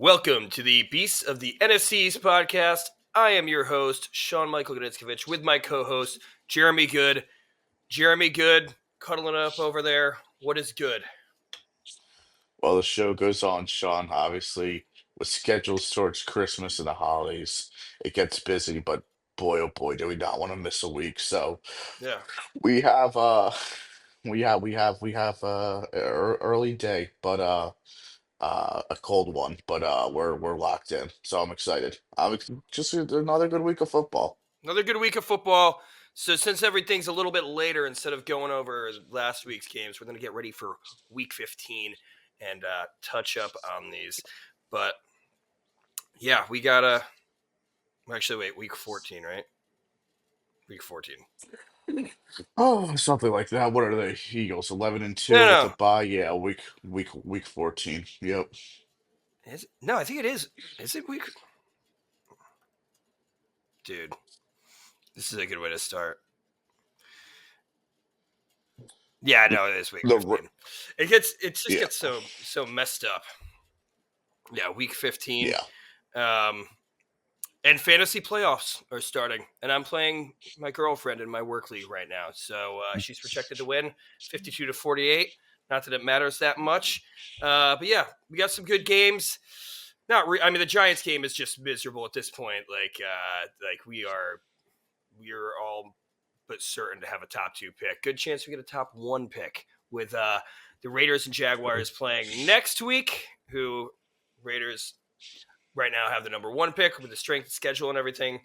Welcome to the Beasts of the NFC's podcast. I am your host, Sean Gnitzcavich, with my co-host, Jeremy Goode. Jeremy Goode, cuddling up over there. What is good? Well, the show goes on, Sean. Obviously, with schedules towards Christmas and the holidays, it gets busy, but boy, oh boy, do we not want to miss a week. So Yeah. we have early day, but a cold one, but we're locked in. So I'm excited. Just another good week of football. Another good week of football. So since everything's a little bit later, instead of going over last week's games, we're going to get ready for week 15 and touch up on these. But yeah, we got to actually wait, week 14, right? Week 14. Oh, something like that. What are they? Eagles 11 and No, 2 with the no. bye. Yeah, week 14. Yep. No, I think it is. Is it week? Dude, this is a good way to start. Yeah, no, it is week The 15. It just yeah. gets so messed up. Yeah, week 15. Yeah. And fantasy playoffs are starting, and I'm playing my girlfriend in my work league right now. So she's projected to win 52-48. Not that it matters that much, but yeah, we got some good games. I mean, the Giants game is just miserable at this point. Like we're all but certain to have a top 2 pick. Good chance we get a top 1 pick with the Raiders and Jaguars playing next week. Who Raiders right now have the number 1 pick with the strength of schedule and everything.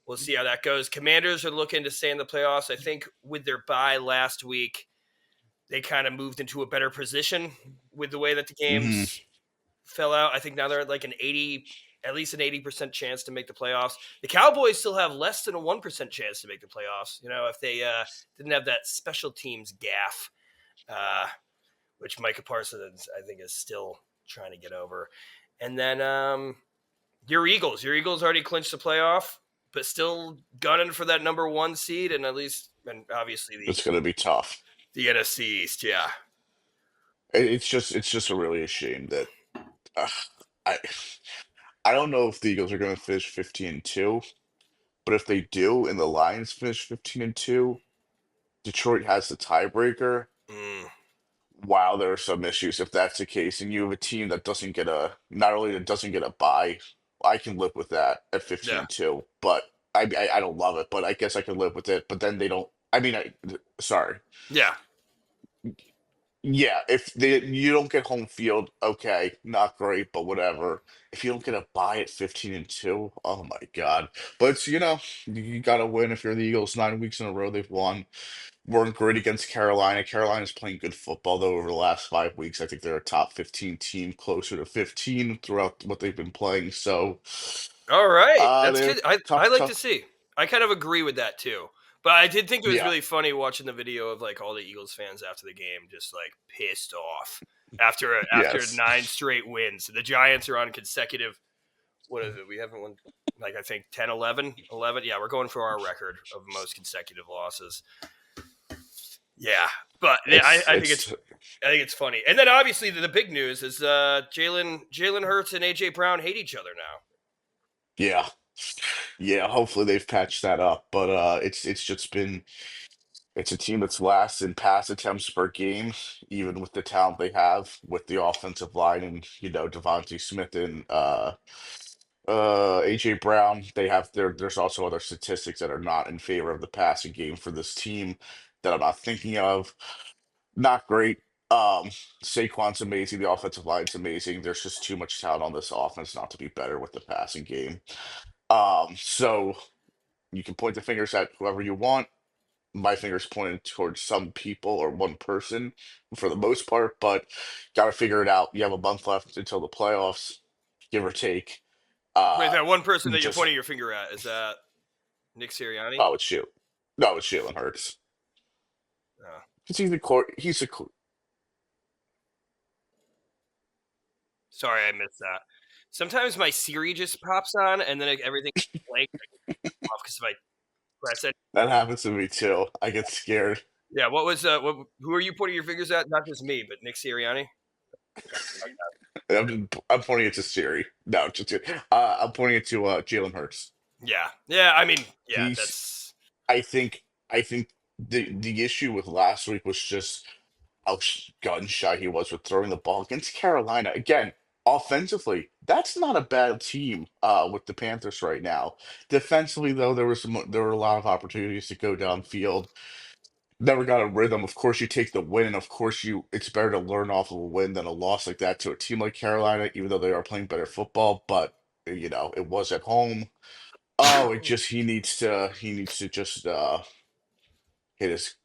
We'll see how that goes. Commanders are looking to stay in the playoffs. I think with their bye last week, they kind of moved into a better position with the way that the hmm games fell out. I think now they're at like at least an 80% chance to make the playoffs. The Cowboys still have less than a 1% chance to make the playoffs. You know, if they didn't have that special teams gaff, which Micah Parsons, I think, is still trying to get over. And then your Eagles already clinched the playoff, but still gunning for that number 1 seed, and obviously It's gonna be tough. the NFC East. Yeah, It's just really a shame that uh, I I don't know if the Eagles are gonna finish 15-2, but if they do and the Lions finish 15-2, Detroit has the tiebreaker. mm, Wow, there are some issues if that's the case, and you have a team that doesn't get a not only that doesn't get a bye. I can live with that at yeah, 15-2, but I don't love it, but I guess I can live with it. But then they don't. I mean, sorry. yeah, Yeah, if you don't get home field, okay, not great, but whatever. If you don't get a bye at 15-2, oh my God. But it's, you gotta win if you're the Eagles. 9 weeks in a row they've won. Weren't great against Carolina. Carolina's playing good football though over the last 5 weeks. I think they're a top 15 team, closer to 15 throughout what they've been playing. So All right, that's they're good. I tough, like to tough. see. I kind of agree with that too. But I did think it was Yeah, really funny watching the video of like all the Eagles fans after the game, just like pissed off after yes. 9 straight wins. The Giants are on consecutive. What is it? We haven't won like I think 10, 11, 11. Yeah, we're going for our record of most consecutive losses. Yeah, but yeah, It's I think it's funny. And then obviously the big news is Jalen Hurts and AJ Brown hate each other now. yeah. Yeah, hopefully they've patched that up, but it's just been it's a team that's last in pass attempts per game, even with the talent they have with the offensive line and Devontae Smith and AJ Brown. There's also other statistics that are not in favor of the passing game for this team that I'm not thinking of. Not great. Um, Saquon's amazing. The offensive line's amazing. There's just too much talent on this offense not to be better with the passing game. So you can point the fingers at whoever you want. My finger's pointed towards some people or one person for the most part, but got to figure it out. You have a month left until the playoffs, give or take. Wait, Uh, that one person that you're just pointing your finger at, is that Nick Sirianni? oh, it's Jalen. No, it's Jalen Hurts. Oh, Because he's the court. He's the sorry, I missed that. Sometimes my Siri just pops on, and then everything blank off because if I press it. that happens to me too. I get scared. Yeah, what was who are you pointing your fingers at? Not just me, but Nick Sirianni. I'm pointing it to Siri. No, just kidding. I'm pointing it to Jalen Hurts. Yeah. Yeah. I mean, yeah, He's. that's I think. I think the issue with last week was just how gun shy he was with throwing the ball against Carolina. Again, offensively, that's not a bad team with the Panthers right now. Defensively, though, there were a lot of opportunities to go downfield. Never got a rhythm. Of course, you take the win, and of course, it's better to learn off of a win than a loss like that to a team like Carolina, even though they are playing better football. But it was at home. Oh, it just he needs to just hit his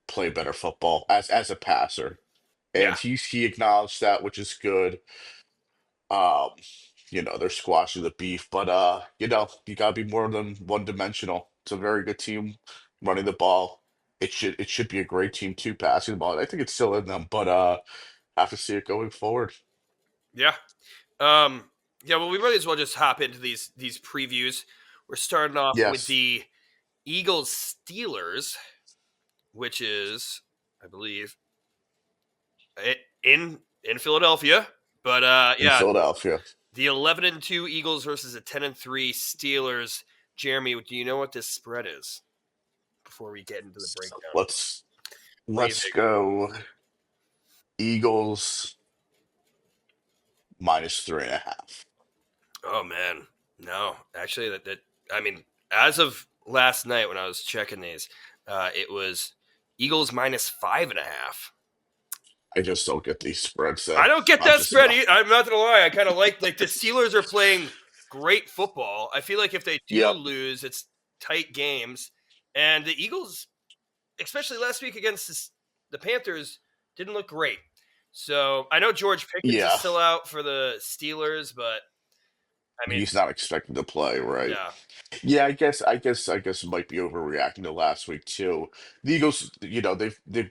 play better football as a passer, yeah. and he acknowledged that, which is good. Um, they're squashing the beef, but you gotta be more than one dimensional. It's a very good team running the ball. It should be a great team too passing the ball. I think it's still in them, but have to see it going forward. Yeah. Um, yeah, well, we might as well just hop into these previews. We're starting off with Yes, the Eagles Steelers, which is, I believe, in Philadelphia. But in yeah, Philadelphia. the 11-2 Eagles versus the 10-3 Steelers. Jeremy, do you know what this spread is? Before we get into the So breakdown, what do you let's think? go Eagles -3.5. Oh man, no, actually, that I mean, as of last night when I was checking these, it was Eagles -5.5. I just don't get these spreads I though. don't get I'm that just spread. not. I'm not gonna lie. I kind of like the Steelers are playing great football. I feel like if they do Yep. lose, it's tight games, and the Eagles, especially last week against the Panthers, didn't look great. So I know George Pickens is Yeah. still out for the Steelers, but I mean, He's not expected to play, right? yeah, Yeah, I guess it might be overreacting to last week too. The Eagles, they've they've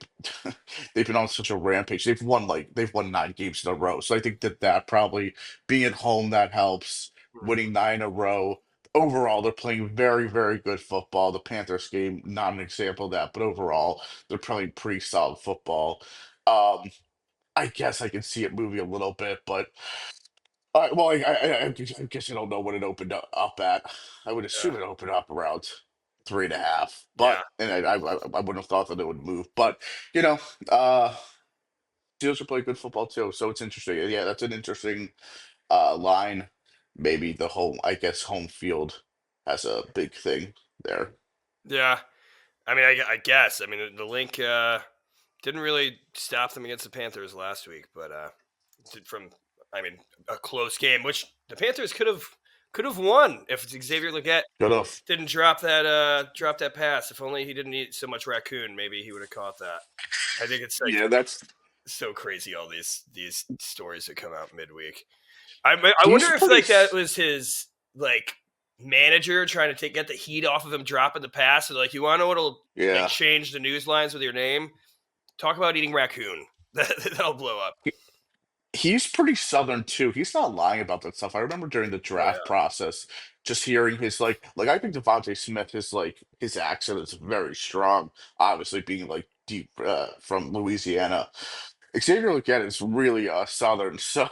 been on such a rampage. They've won 9 games in a row. So I think that probably being at home that helps. mhm, Winning 9 in a row. Overall, they're playing very, very good football. The Panthers game, not an example of that, but overall, they're playing pretty solid football. Um, I guess I can see it moving a little bit, but well, I guess I don't know what it opened up at. I would yeah, assume it opened up around 3.5, yeah, and I wouldn't have thought that it would move. But you know, uh, Steelers are playing good football too, so it's interesting. Yeah, that's an interesting line. Maybe I guess home field has a big thing there. yeah. I mean, I guess. I mean, the link didn't really stop them against the Panthers last week, but from I mean a close game, which the Panthers could have won if Xavier Leggett Good enough. didn't drop that pass. If only he didn't eat so much raccoon, maybe he would have caught that. I think it's like Yeah, that's so crazy all these stories that come out midweek. I he's wonder if pretty. like that was his like manager trying to get the heat off of him dropping the pass. And like, you want to know what'll like Yeah. change the news lines with your name? Talk about eating raccoon. That'll blow up. He's pretty southern too. He's not lying about that stuff. I remember during the Oh draft yeah, process, just hearing his I think Devontae Smith, his accent is very strong. Obviously, being like deep from Louisiana, Xavier Leggett is really southern. So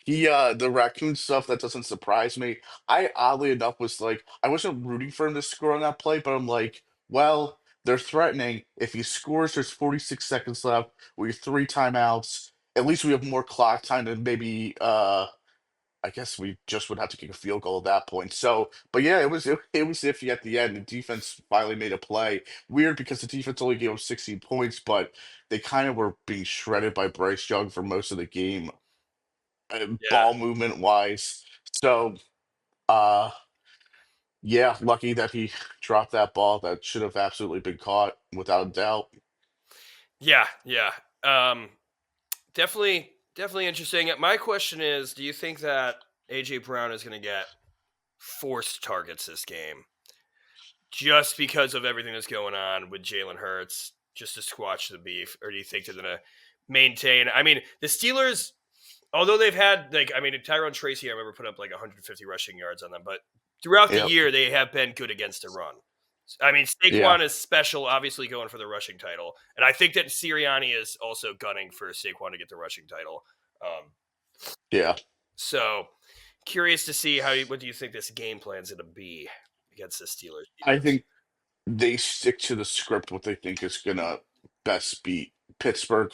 the raccoon stuff that doesn't surprise me. I oddly enough was like I wasn't rooting for him to score on that play, but I'm like, well, they're threatening. If he scores, there's 46 seconds left. We have 3 timeouts. At least we have more clock time than maybe I guess we just would have to kick a field goal at that point. So, but yeah, it was iffy at the end. The defense finally made a play. Weird because the defense only gave up 16 points, but they kind of were being shredded by Bryce Young for most of the game, yeah, ball movement wise. So, uh, yeah, lucky that he dropped that ball that should have absolutely been caught without a doubt. yeah, yeah. Um, definitely interesting. My question is, do you think that AJ Brown is going to get forced targets this game just because of everything that's going on with Jalen Hurts, just to squash the beef, or do you think they're going to maintain? I mean, the Steelers, although they've had Tyrone Tracy, I remember put up like 150 rushing yards on them, but throughout the Yep. year they have been good against the run. I mean, Yeah. Saquon is special, obviously going for the rushing title, and I think that Sirianni is also gunning for Saquon to get the rushing title. Um, Yeah. So curious to see what do you think this game plan is going to be against the Steelers I defense? think they stick to the script what they think is gonna best beat Pittsburgh.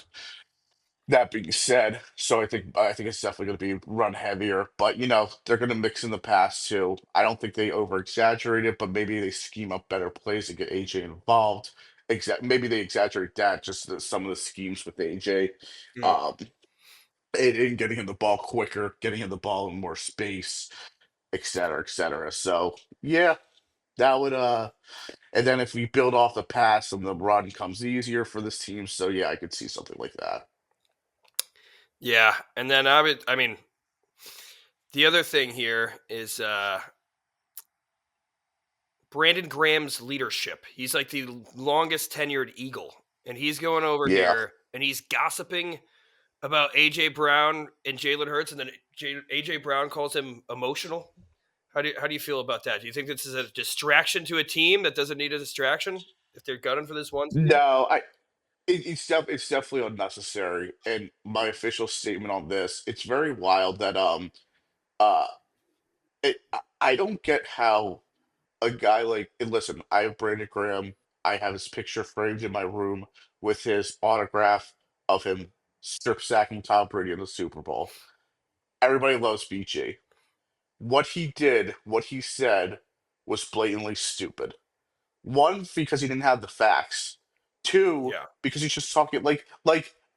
That being said, so I think it's definitely going to be run heavier, but they're going to mix in the pass too. I don't think they over exaggerate it, but maybe they scheme up better plays to get AJ involved. Maybe they exaggerate that just some of the schemes with AJ, Mm. um, and getting him the ball quicker, getting him the ball in more space, et cetera, et cetera. So yeah, that would and then if we build off the pass and the run comes easier for this team, so yeah, I could see something like that. Yeah, and then I mean, the other thing here is Brandon Graham's leadership. He's like the longest tenured Eagle, and he's going over Yeah. here and he's gossiping about AJ Brown and Jalen Hurts, and then AJ Brown calls him emotional. How do you feel about that? Do you think this is a distraction to a team that doesn't need a distraction if they're gunning for this one seed? No, it's definitely unnecessary. And my official statement on this, it's very wild that uh I don't get how a guy like and listen, I have Brandon Graham, I have his picture framed in my room with his autograph of him strip sacking Tom Brady in the Super Bowl. Everybody loves BG. What he did, what he said was blatantly stupid. One, because he didn't have the facts. Two, Yeah, because he's just talking like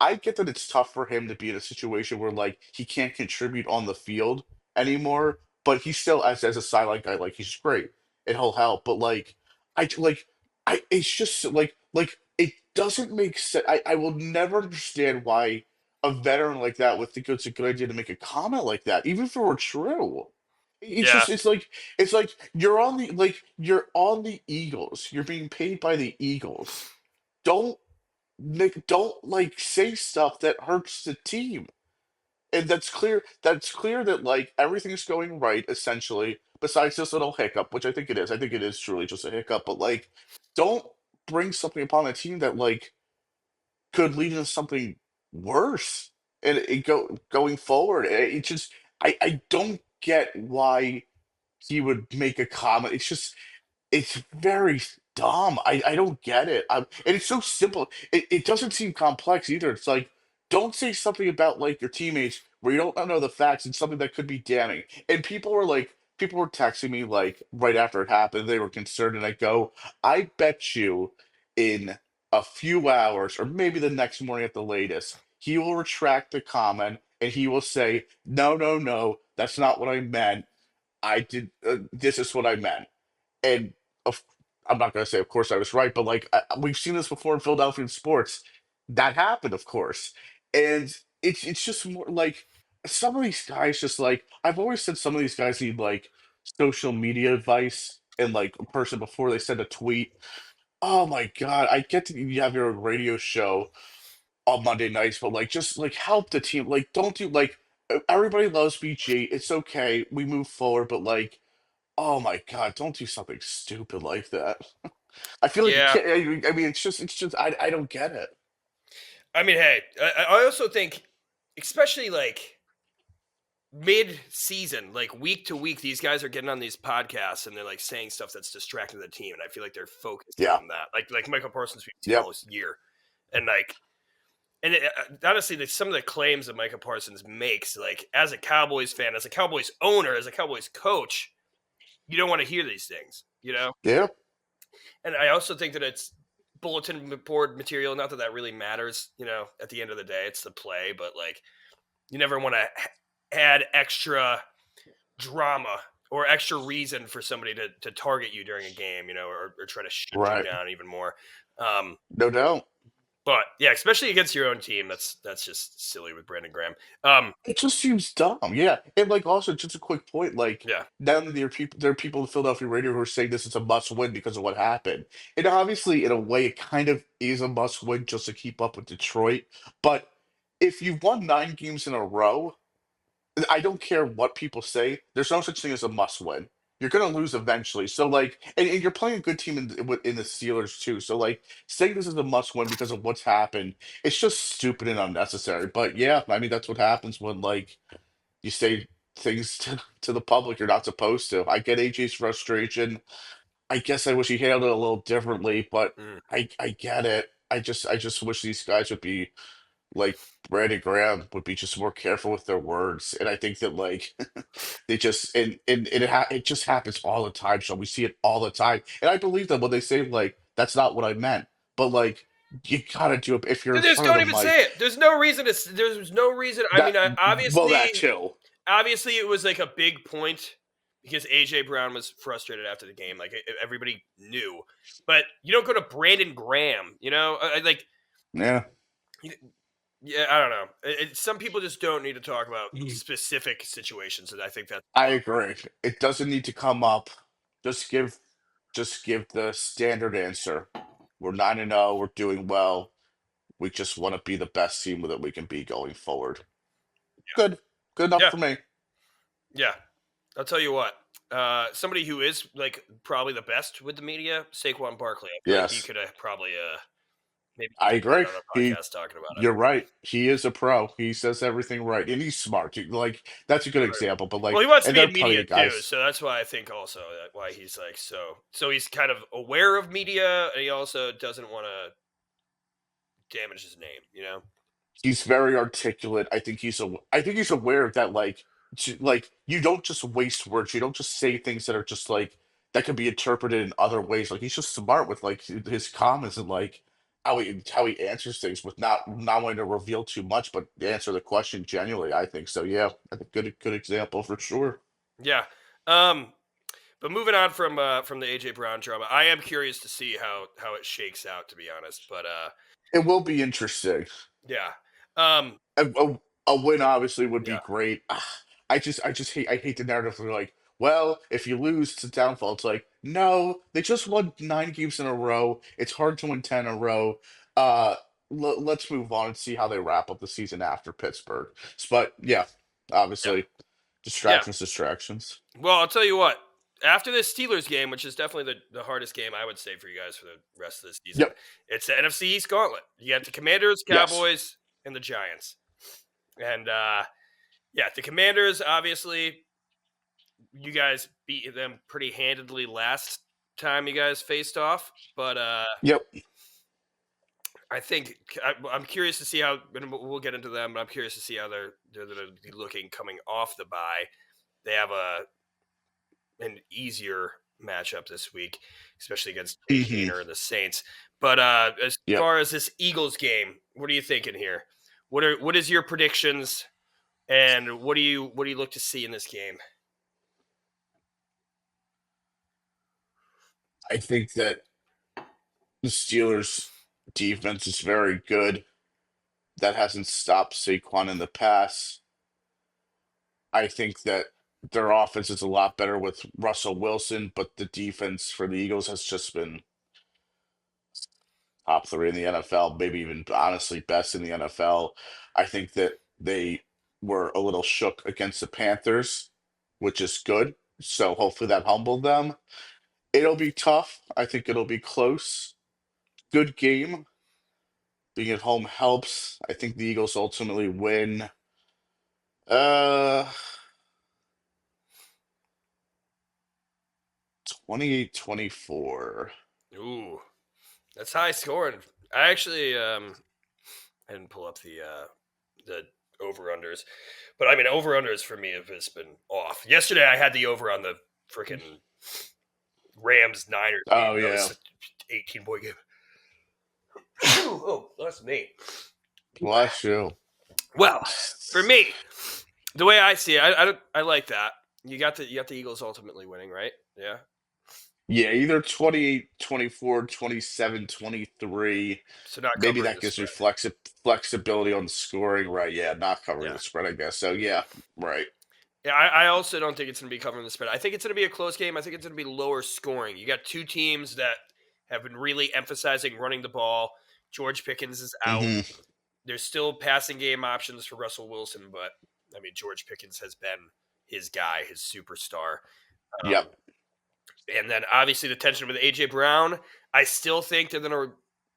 I get that it's tough for him to be in a situation where like he can't contribute on the field anymore, but he still as a sideline guy, like he's great and he'll help. But like I it's just like it doesn't make sense. I will never understand why a veteran like that would think it's a good idea to make a comment like that, even if it were true. It's yeah, just it's like you're on the Eagles. You're being paid by the Eagles. Don't don't like say stuff that hurts the team. And that's clear that like everything's going right essentially, besides this little hiccup, which I think it is. I think it is truly just a hiccup, but like don't bring something upon the team that like could lead into something worse and going forward. It just I don't get why he would make a comment. It's very dumb. I don't get it. And it's so simple. It doesn't seem complex either. It's like, don't say something about like your teammates where you don't know the facts and something that could be damning. And people were texting me like right after it happened. They were concerned, and I go, I bet you in a few hours or maybe the next morning at the latest, he will retract the comment and he will say, no, no, no, that's not what I meant. I did. This is what I meant. And of, I'm not going to say, of course, I was right, but like we've seen this before in Philadelphia sports. That happened, of course, and it's just more like some of these guys. Just like I've always said, some of these guys need like social media advice and like a person before they send a tweet. Oh my God, I get that you have your own radio show on Monday nights, but like just like help the team. Like don't do like everybody loves BG. It's okay. We move forward, but like oh my God, don't do something stupid like that. I feel like you yeah. can't. I mean, it's just. I don't get it. I mean, hey, I also think, especially like mid-season, like week to week, these guys are getting on these podcasts and they're like saying stuff that's distracting the team, and I feel like they're focusing Yeah. on that. Like Michael Parsons, we've seen Yep. all this year, and like, and honestly, some of the claims that Michael Parsons makes, like as a Cowboys fan, as a Cowboys owner, as a Cowboys coach, you don't want to hear these things, you know. Yeah. And I also think that it's bulletin board material. Not that that really matters, At the end of the day, it's the play, but like you never want to add extra drama or extra reason for somebody to target you during a game, or try to shut you Right. down even more. Um, No doubt. but yeah, especially against your own team, that's just silly with Brandon Graham. It just seems dumb. Yeah. And like also just a quick point. Like Yeah, now that there are people in Philadelphia radio who are saying this is a must win because of what happened. And obviously, in a way, it kind of is a must win just to keep up with Detroit. But if you've won 9 games in a row, I don't care what people say. There's no such thing as a must win. you're gonna lose eventually. So like, and you're playing a good team in the Steelers too. So like, saying this is a must win because of what's happened, it's just stupid and unnecessary. But yeah, I mean that's what happens when like you say things to the public you're not supposed to. I get AJ's frustration. I guess I wish he handled it a little differently, but Mm. I get it. I just wish these guys would be like Brandon Graham would be just more careful with their words. And I think that like they just it just happens all the time. So we see it all the time. And I believe them when they say like that's not what I meant. But like you gotta do it if you're in Just front of don't the even say mic. it. There's no reason to. There's no reason. I That mean, well that too. obviously, it was like a big point because AJ Brown was frustrated after the game. Like everybody knew, but you don't go to Brandon Graham. You know, like Yeah. yeah, I don't know. Some people just don't need to talk about specific situations, and I think that's I fine. agree. It doesn't need to come up. Just give just give the standard answer. We're 9-0, we're doing well. We just want to be the best team that we can be going forward. Good. Good enough Yeah, for me. yeah. I'll tell you what. Somebody who is like probably the best with the media, Saquon Barkley. I feel like he Yes. could have probably maybe I agree. been on a He podcast talking about it. You're right. He is a pro. He says everything right. And he's smart. Like that's a good Right. example. But Well, like he wants to and be there are in plenty media of too, guys. so that's why I think also why he's like so he's kind of aware of media, and he also doesn't want to damage his name. You know? He's very articulate. I think he's aware that like you don't just waste words. You don't just say things that are just like that can be interpreted in other ways. Like he's just smart with like his comments and like how he answers things with not wanting to reveal too much, but answer the question genuinely. I think so. Yeah, I think good example for sure. Yeah. But moving on from the AJ Brown drama, I am curious to see how it shakes out. To be honest, but It will be interesting. yeah. Um, A win obviously would be yeah. great. I hate the narrative. They're like, well, if you lose to downfall, it's like, no, they just won 9 games in a row. It's hard to win 10 in a row. Uh, let's move on and see how they wrap up the season after Pittsburgh. But yeah, Yeah. obviously, Yeah. distractions. Well, I'll tell you what. After this Steelers game, which is definitely the hardest game I would say for you guys for the rest of the season, Yep. it's the NFC East gauntlet. You got the Commanders, Yes. Cowboys, and the Giants. And yeah, the Commanders, obviously, you guys beat them pretty handedly last time you guys faced off. But Yep. I think I'm curious to see how, and we'll get into them, but I'm curious to see how they're going to be looking coming off the bye. They have an easier matchup this week, especially against Jake Hmm. Hayner and the Saints. But as Yep. far as this Eagles game, what are you thinking here? What is your predictions, and what do you look to see in this game? I think that the Steelers' defense is very good. That hasn't stopped Saquon in the past. I think that their offense is a lot better with Russell Wilson, but the defense for the Eagles has just been top three in the NFL, maybe even honestly best in the NFL. I think that they were a little shook against the Panthers, which is good. So hopefully that humbled them. It'll be tough. I think it'll be close. Good game. Being at home helps. I think the Eagles ultimately win. Uh 28-24. Ooh, that's high scoring. I actually I didn't pull up the over unders, but I mean over unders for me have just been off. Yesterday I had the over on the freaking Rams Niners game. Oh That was yeah. such an 18-point game. Oh, that's me. Bless you. Well, for me, the way I see it, I like that. You got the Eagles ultimately winning, right? Yeah. Yeah, either 28-24, 27-23. So not Maybe covering that the gives me spread. flexibility on the scoring, right? Yeah, not covering Yeah. the spread, I guess. So yeah, right. Yeah, I also don't think it's going to be covering the spread. I think it's going to be a close game. I think it's going to be lower scoring. You got two teams that have been really emphasizing running the ball. George Pickens is out. Hmm. There's still passing game options for Russell Wilson, but I mean George Pickens has been his guy, his superstar. Yep. And then obviously the tension with AJ Brown. I still think they're going to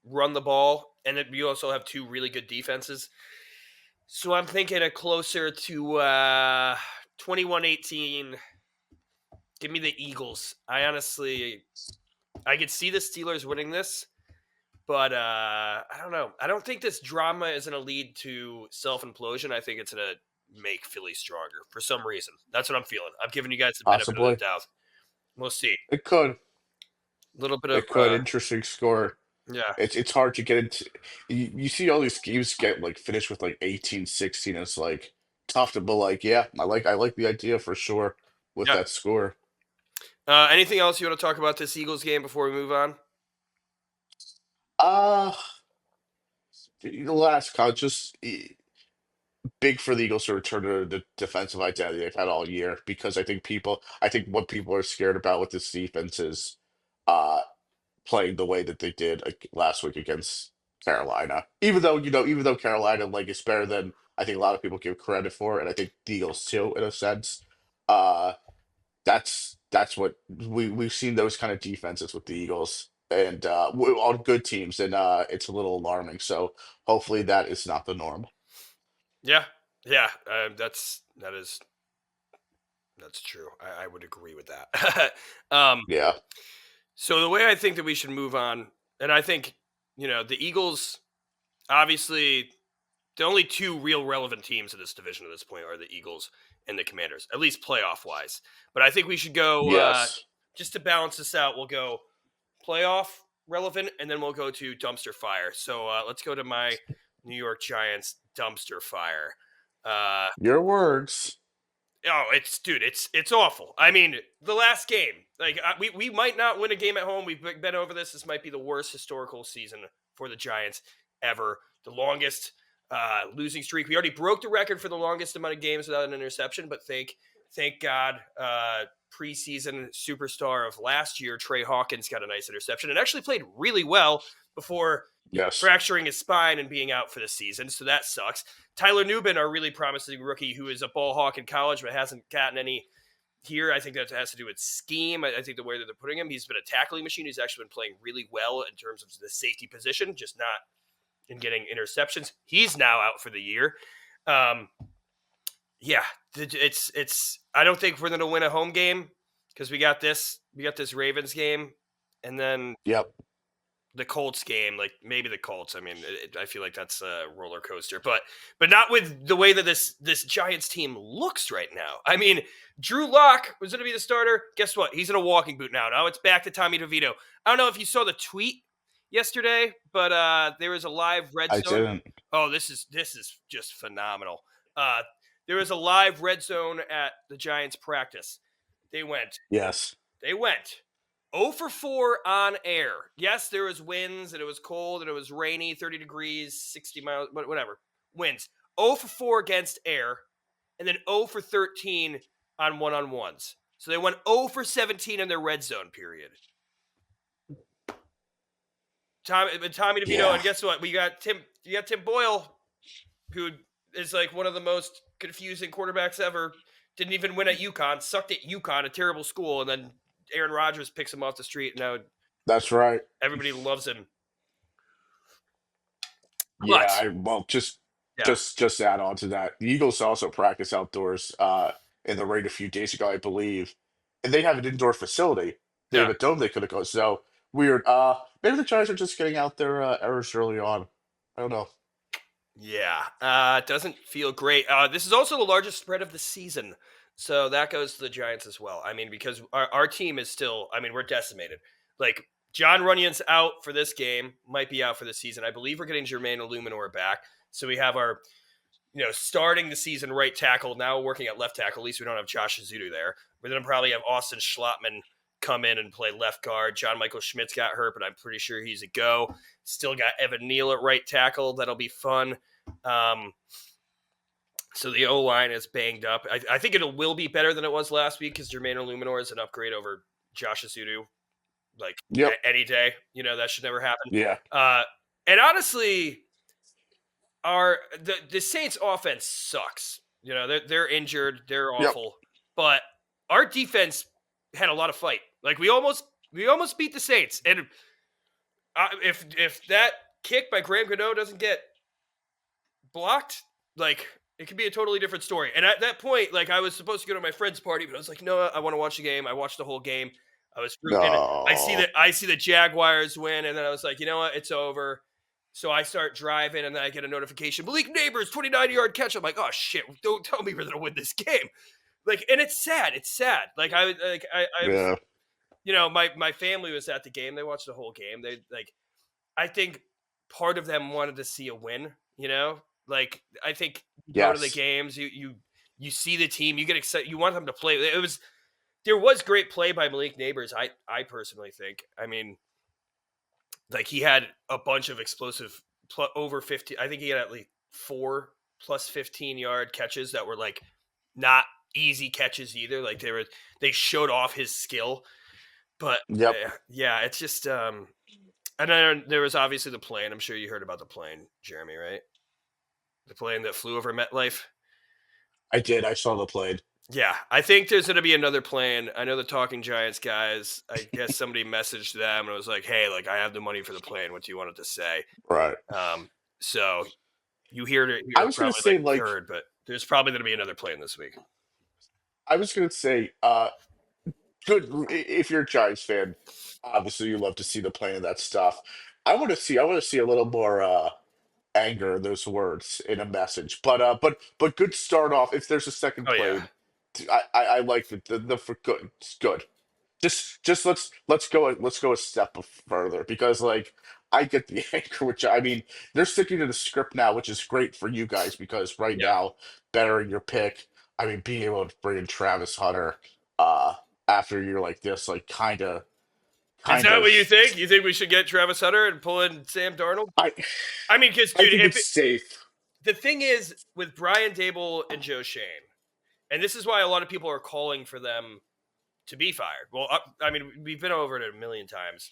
run the ball, and then you also have two really good defenses. So I'm thinking a closer to 21-18. Give me the Eagles. I could see the Steelers winning this, but I don't know. I don't think this drama is going to lead to self-implosion. I think it's going to make Philly stronger for some reason. That's what I'm feeling. I'm giving you guys the benefit of the Possibly. doubt. We'll see. It could. A little bit of It could. Interesting score. yeah. It's hard to get into. You see all these games get like finished with like 18-16. It's like tough to be like, yeah, I like the idea for sure with Yeah. that score. Anything else you want to talk about this Eagles game before we move on? Uh the last call just big for the Eagles to return to the defensive identity they've had all year because I think what people are scared about with this defense is uh playing the way that they did last week against Carolina. Even though Carolina like is better than I think a lot of people give credit for, and I think the Eagles too, in a sense. Uh, that's what we've seen those kind of defenses with the Eagles and on good teams, and it's a little alarming. So hopefully that is not the norm. Yeah, yeah. That's true. I would agree with that. um, Yeah. so the way I think that we should move on, and I think the Eagles, obviously, the only two real relevant teams in this division at this point are the Eagles and the Commanders, at least playoff wise. But I think we should go Yes. just to balance this out. We'll go playoff relevant, and then we'll go to dumpster fire. So let's go to my New York Giants dumpster fire. Uh, Your words. Oh, it's awful. I mean, the last game, like we might not win a game at home. We've been over this. This might be the worst historical season for the Giants ever. The longest losing streak. We already broke the record for the longest amount of games without an interception. But thank God, preseason superstar of last year, Trey Hawkins, got a nice interception and actually played really well before Yes. fracturing his spine and being out for the season. So that sucks. Tyler Newbin, our really promising rookie, who is a ball hawk in college but hasn't gotten any here. I think that has to do with scheme. I think the way that they're putting him, he's been a tackling machine. He's actually been playing really well in terms of the safety position, just not in getting interceptions. He's now out for the year. Yeah, it's. I don't think we're going to win a home game because we got this Ravens game, and then Yep. the Colts game, like maybe the Colts. I mean, I feel like that's a roller coaster, but not with the way that this Giants team looks right now. I mean, Drew Lock was going to be the starter. Guess what? He's in a walking boot now. Now it's back to Tommy DeVito. I don't know if you saw the tweet yesterday, but there was a live red I zone. didn't. Oh, this is just phenomenal. There was a live red zone at the Giants practice. They went Yes. 0 for 4 on air. Yes, there was winds and it was cold and it was rainy, 30 degrees, 60 miles, whatever. Winds. 0 for 4 against air, and then 0 for 13 on one-on-ones. So they went 0 for 17 in their red zone period. Tommy DeVito, Yeah. and guess what? You got Tim Boyle, who is like one of the most confusing quarterbacks ever. Didn't even win at UConn, sucked at UConn, a terrible school, and then Aaron Rodgers picks him off the street, and now That's right. everybody loves him. Yeah, But well, yeah, just to add on to that. The Eagles also practice outdoors in the rain a few days ago, I believe. And they have an indoor facility. They have yeah, a dome they could have gone. So weird. Maybe the Giants are just getting out their errors early on. I don't know. yeah. It doesn't feel great. This is also the largest spread of the season, so that goes to the Giants as well. I mean, because our team is still, I mean, we're decimated. Like John Runyon's out for this game, might be out for the season. I believe we're getting Jermaine Illuminor back, so we have our starting the season right tackle, now working at left tackle. At least we don't have Josh Azudu there. We're going to probably have Austin Schlottman come in and play left guard. John Michael Schmitz got hurt, but I'm pretty sure he's a go. Still got Evan Neal at right tackle. That'll be fun. So the O-line is banged up. I think it will be better than it was last week because Jermaine Illuminor is an upgrade over Josh Azudu, like Yep. any day. That should never happen. Yeah. And honestly, the Saints offense sucks. They're injured, they're Yep. awful, but our defense had a lot of fight. Like we almost beat the Saints, and if that kick by Graham Gano doesn't get blocked, like it could be a totally different story. And at that point, like I was supposed to go to my friend's party, but I was like, no, I want to watch the game. I watched the whole game. I was rooting. No. I see the Jaguars win, and then I was like, you know what, it's over. So I start driving, and then I get a notification: Malik Neighbors 29-yard catch. I'm like, oh shit! Don't tell me we're gonna win this game. Like, and it's sad. It's sad. I was, Yeah. my family was at the game. They watched the whole game. They like I think part of them wanted to see a win, Like I think you go to the Yes. games, you see the team, you get excited, you want them to play. There was great play by Malik Neighbors, I personally think. I mean, like he had a bunch of explosive over 50. I think he had at least 4 plus 15-yard catches that were like not easy catches either. Like they showed off his skill. But Yep. yeah, it's just and then there was obviously the plane. I'm sure you heard about the plane, Jeremy, right? The plane that flew over MetLife. I did. I saw the play. Yeah, I think there's going to be another plane. I know the Talking Giants guys. I guess somebody messaged them and was like, "Hey, like I have the money for the plane. What do you want it to say?" Right. So you hear it I here was gonna probably say like like third, but there's probably going to be another plane this week. I was gonna say good if you're a Giants fan, obviously you love to see the play and that stuff. I want to see a little more anger in those words in a message. But good start off. If there's a second Oh yeah, plane, I like the for good. It's good. Just let's go a step further because like I get the anger, which I mean they're sticking to the script now, which is great for you guys because right yeah. now bettering your pick. I mean being able to bring in Travis Hunter uh after you're like this, like Is kind that of what you think? You think we should get Travis Hunter and pull in Sam Darnold? I I mean, because I dude, think it's safe. the thing is with Brian Dable and Joe Shane, and this is why a lot of people are calling for them to be fired. Well, I mean, we've been over it a million times.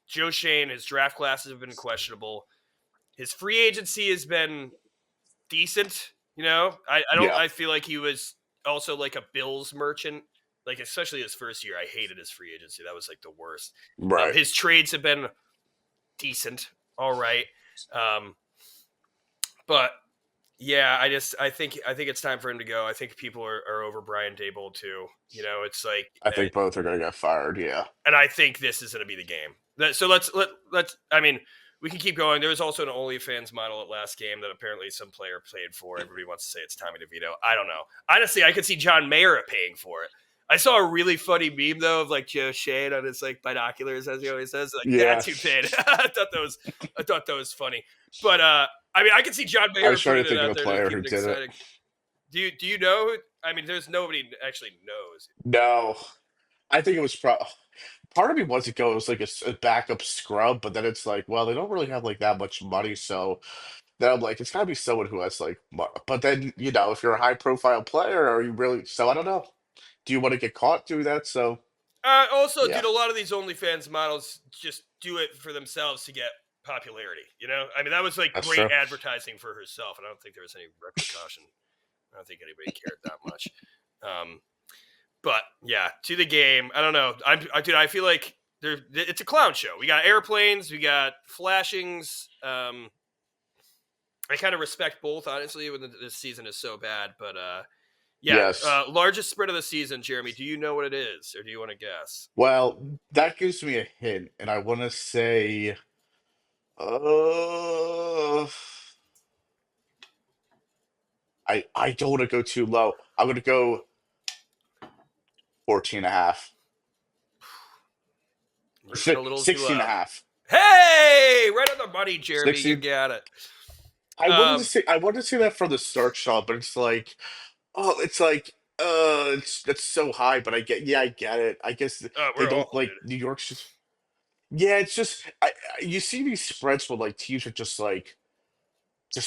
Joe Shane, his draft classes have been questionable. His free agency has been decent. I don't. Yeah, I feel like he was also like a Bills merchant. Like especially his first year, I hated his free agency. That was like the worst. right. His trades have been decent, all right. Um, but yeah, I think it's time for him to go. I think people are over Brian Dable too. It's like, I think both are gonna get fired. Yeah, and I think this is going to be the game. So let's. I mean, we can keep going. There was also an OnlyFans model at last game that apparently some player paid for. Everybody wants to say it's Tommy DeVito. I don't know. Honestly, I could see John Mayer paying for it. I saw a really funny meme though of like Joe Shane on his like binoculars, as he always says. Like yeah. that's who paid. I thought that was funny. But I mean, I could see John I Mayer was trying putting to it think of out a there to player keep who it did it. exciting. Do you know? I mean, there's nobody actually knows. No, I think it was part of me wants to go. It was like a backup scrub, but then it's like, well, they don't really have like that much money, so then I'm like, it's got to be someone who has like. But then if you're a high profile player, are you really? So I don't know. Do you want to get caught doing that? So Also, yeah, dude, a lot of these OnlyFans models just do it for themselves to get popularity. I mean, that was like that's great true. advertising for herself, and I don't think there was any repercussion. I don't think anybody cared that much. Um, but yeah, to the game. I don't know. Dude, I feel like it's a clown show. We got airplanes, we got flashings. I kind of respect both, honestly, when this season is so bad. But yeah, Yes. largest spread of the season, Jeremy. Do you know what it is, or do you want to guess? Well, that gives me a hint, and I want to say, uh, I don't want to go too low. I'm going to go 14 and a half. You went a little too 16 and a low. half. Hey, right on the money, Jeremy. You 16. got it. I Um, wanted to say that from the start, Sean, but it's like, oh, it's like, it's that's so high. But I get it. I guess they we're don't all, like dude. New York's just, yeah, it's just, you see these spreads where like teams are just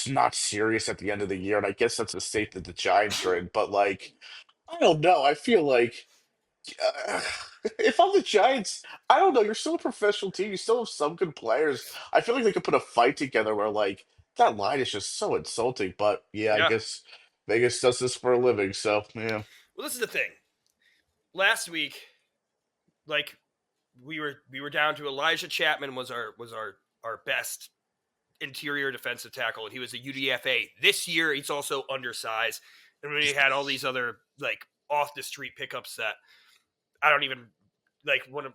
not serious at the end of the year, and I guess that's the state that the Giants are in. But like, I don't know. I feel like uh, if I'm the Giants, I don't know. You're still a professional team. You still have some good players. I feel like they could put a fight together where like that line is just so insulting. But yeah, I Yeah. guess Vegas does this for a living. So yeah, Well, this is the thing. Last week, like we were down to Elijah Chapman was our best interior defensive tackle, and he was a UDFA. This year, he's also undersized, and we had all these other like off the street pickups that I don't even like. One of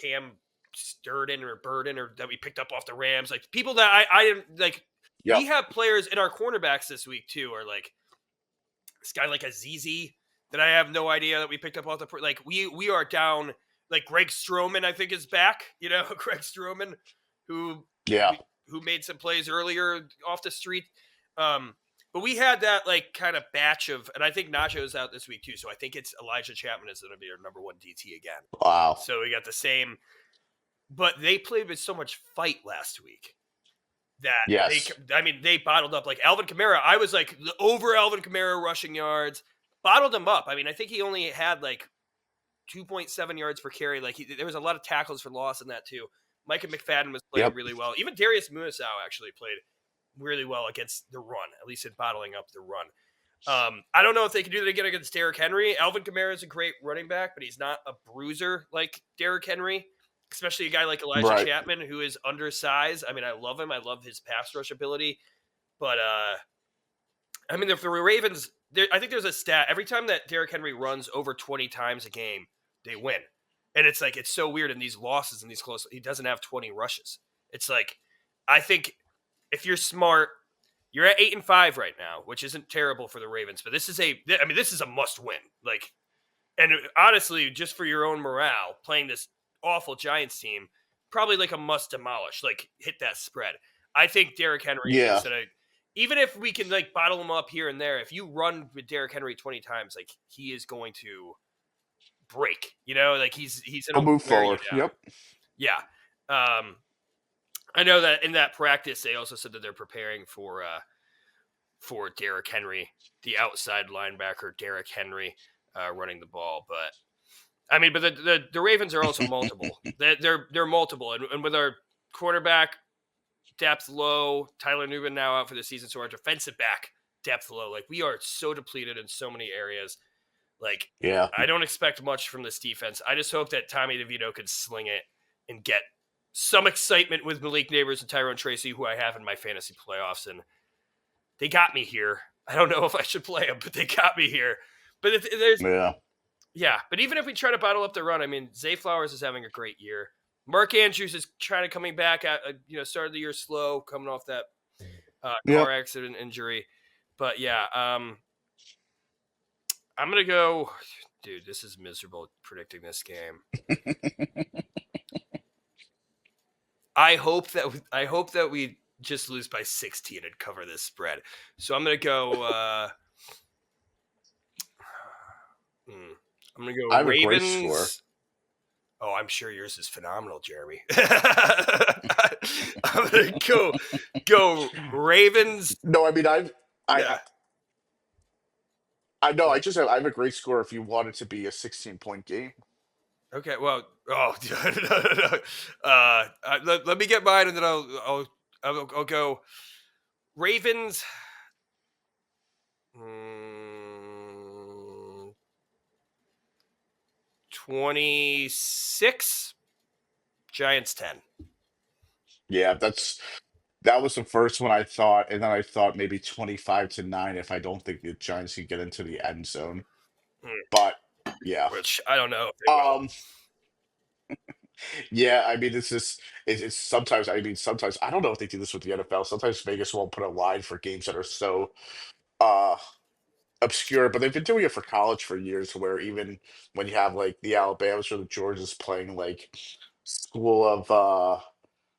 Cam Sturden or Burden or that we picked up off the Rams, like people that I didn't like. Yep. We have players in our cornerbacks this week too, are like this guy like a ZZ that I have no idea that we picked up off the like we are down. Like Greg Stroman, I think is back. You know, Greg Stroman, who Yeah. who made some plays earlier off the street. But we had that like kind of batch of, and I think Nacho's out this week too. So I think it's Elijah Chapman is going to be our number one DT again. Wow. So we got the same, but they played with so much fight last week that Yes. they bottled up like Alvin Kamara. I was like over Alvin Kamara rushing yards, bottled him up. I mean, I think he only had like 2.7 yards per carry. Like there was a lot of tackles for loss in that too. Micah McFadden was playing Yep. really well. Even Darius Munisau actually played really well against the run, at least in bottling up the run. I don't know if they can do that again against Derrick Henry. Alvin Kamara is a great running back, but he's not a bruiser like Derrick Henry, especially a guy like Elijah Right. Chapman who is undersized. I mean, I love him. I love his pass rush ability. But, I mean, if the Ravens, I think there's a stat. Every time that Derrick Henry runs over 20 times a game, they win. And it's like, it's so weird in these losses and these close, he doesn't have 20 rushes. It's like, I think if you're smart, you're at 8-5 right now, which isn't terrible for the Ravens, but this is a must win. Like, and honestly, just for your own morale, playing this awful Giants team, probably like a must demolish, like hit that spread. I think Derrick Henry Yeah. is gonna, even if we can like bottle him up here and there, if you run with Derrick Henry 20 times, like he is going to break, you know, like he's We'll gonna move wear you forward. down. Yep. Yeah. I know that in that practice they also said that they're preparing for Derrick Henry, the outside linebacker Derrick Henry, running the ball. But I mean, but the Ravens are also multiple. They're multiple, and with our quarterback depth low, Tyler Newman now out for the season, so our defensive back depth low. Like we are so depleted in so many areas. Like Yeah. I don't expect much from this defense. I just hope that Tommy DeVito could sling it and get some excitement with Malik Neighbors and Tyrone Tracy, who I have in my fantasy playoffs, and they got me here. I don't know if I should play them, but they got me here. But if there's but even if we try to bottle up the run, I mean, Zay Flowers is having a great year. Mark Andrews is trying to coming back at start of the year slow, coming off that car accident injury. But yeah, I'm gonna go. Dude, this is miserable predicting this game. I hope that we just lose by 16 and cover this spread. So I'm gonna go. I'm gonna go I have Ravens. a great score. Oh, I'm sure yours is phenomenal, Jeremy. I'm gonna go Ravens. No, I mean I know. What? I have a great score. If you want it to be a 16-point game. Okay, well, no. Let me get mine, and then I'll go Ravens. 26, Giants 10. Yeah, that was the first one I thought, and then I thought maybe 25-9 if I don't think the Giants can get into the end zone. But yeah. Which I don't know if they will. Yeah, I mean it's sometimes I don't know if they do this with the NFL. Sometimes Vegas won't put a line for games that are so uh obscure, but they've been doing it for college for years where even when you have like the Alabamas or the Georgias playing like school of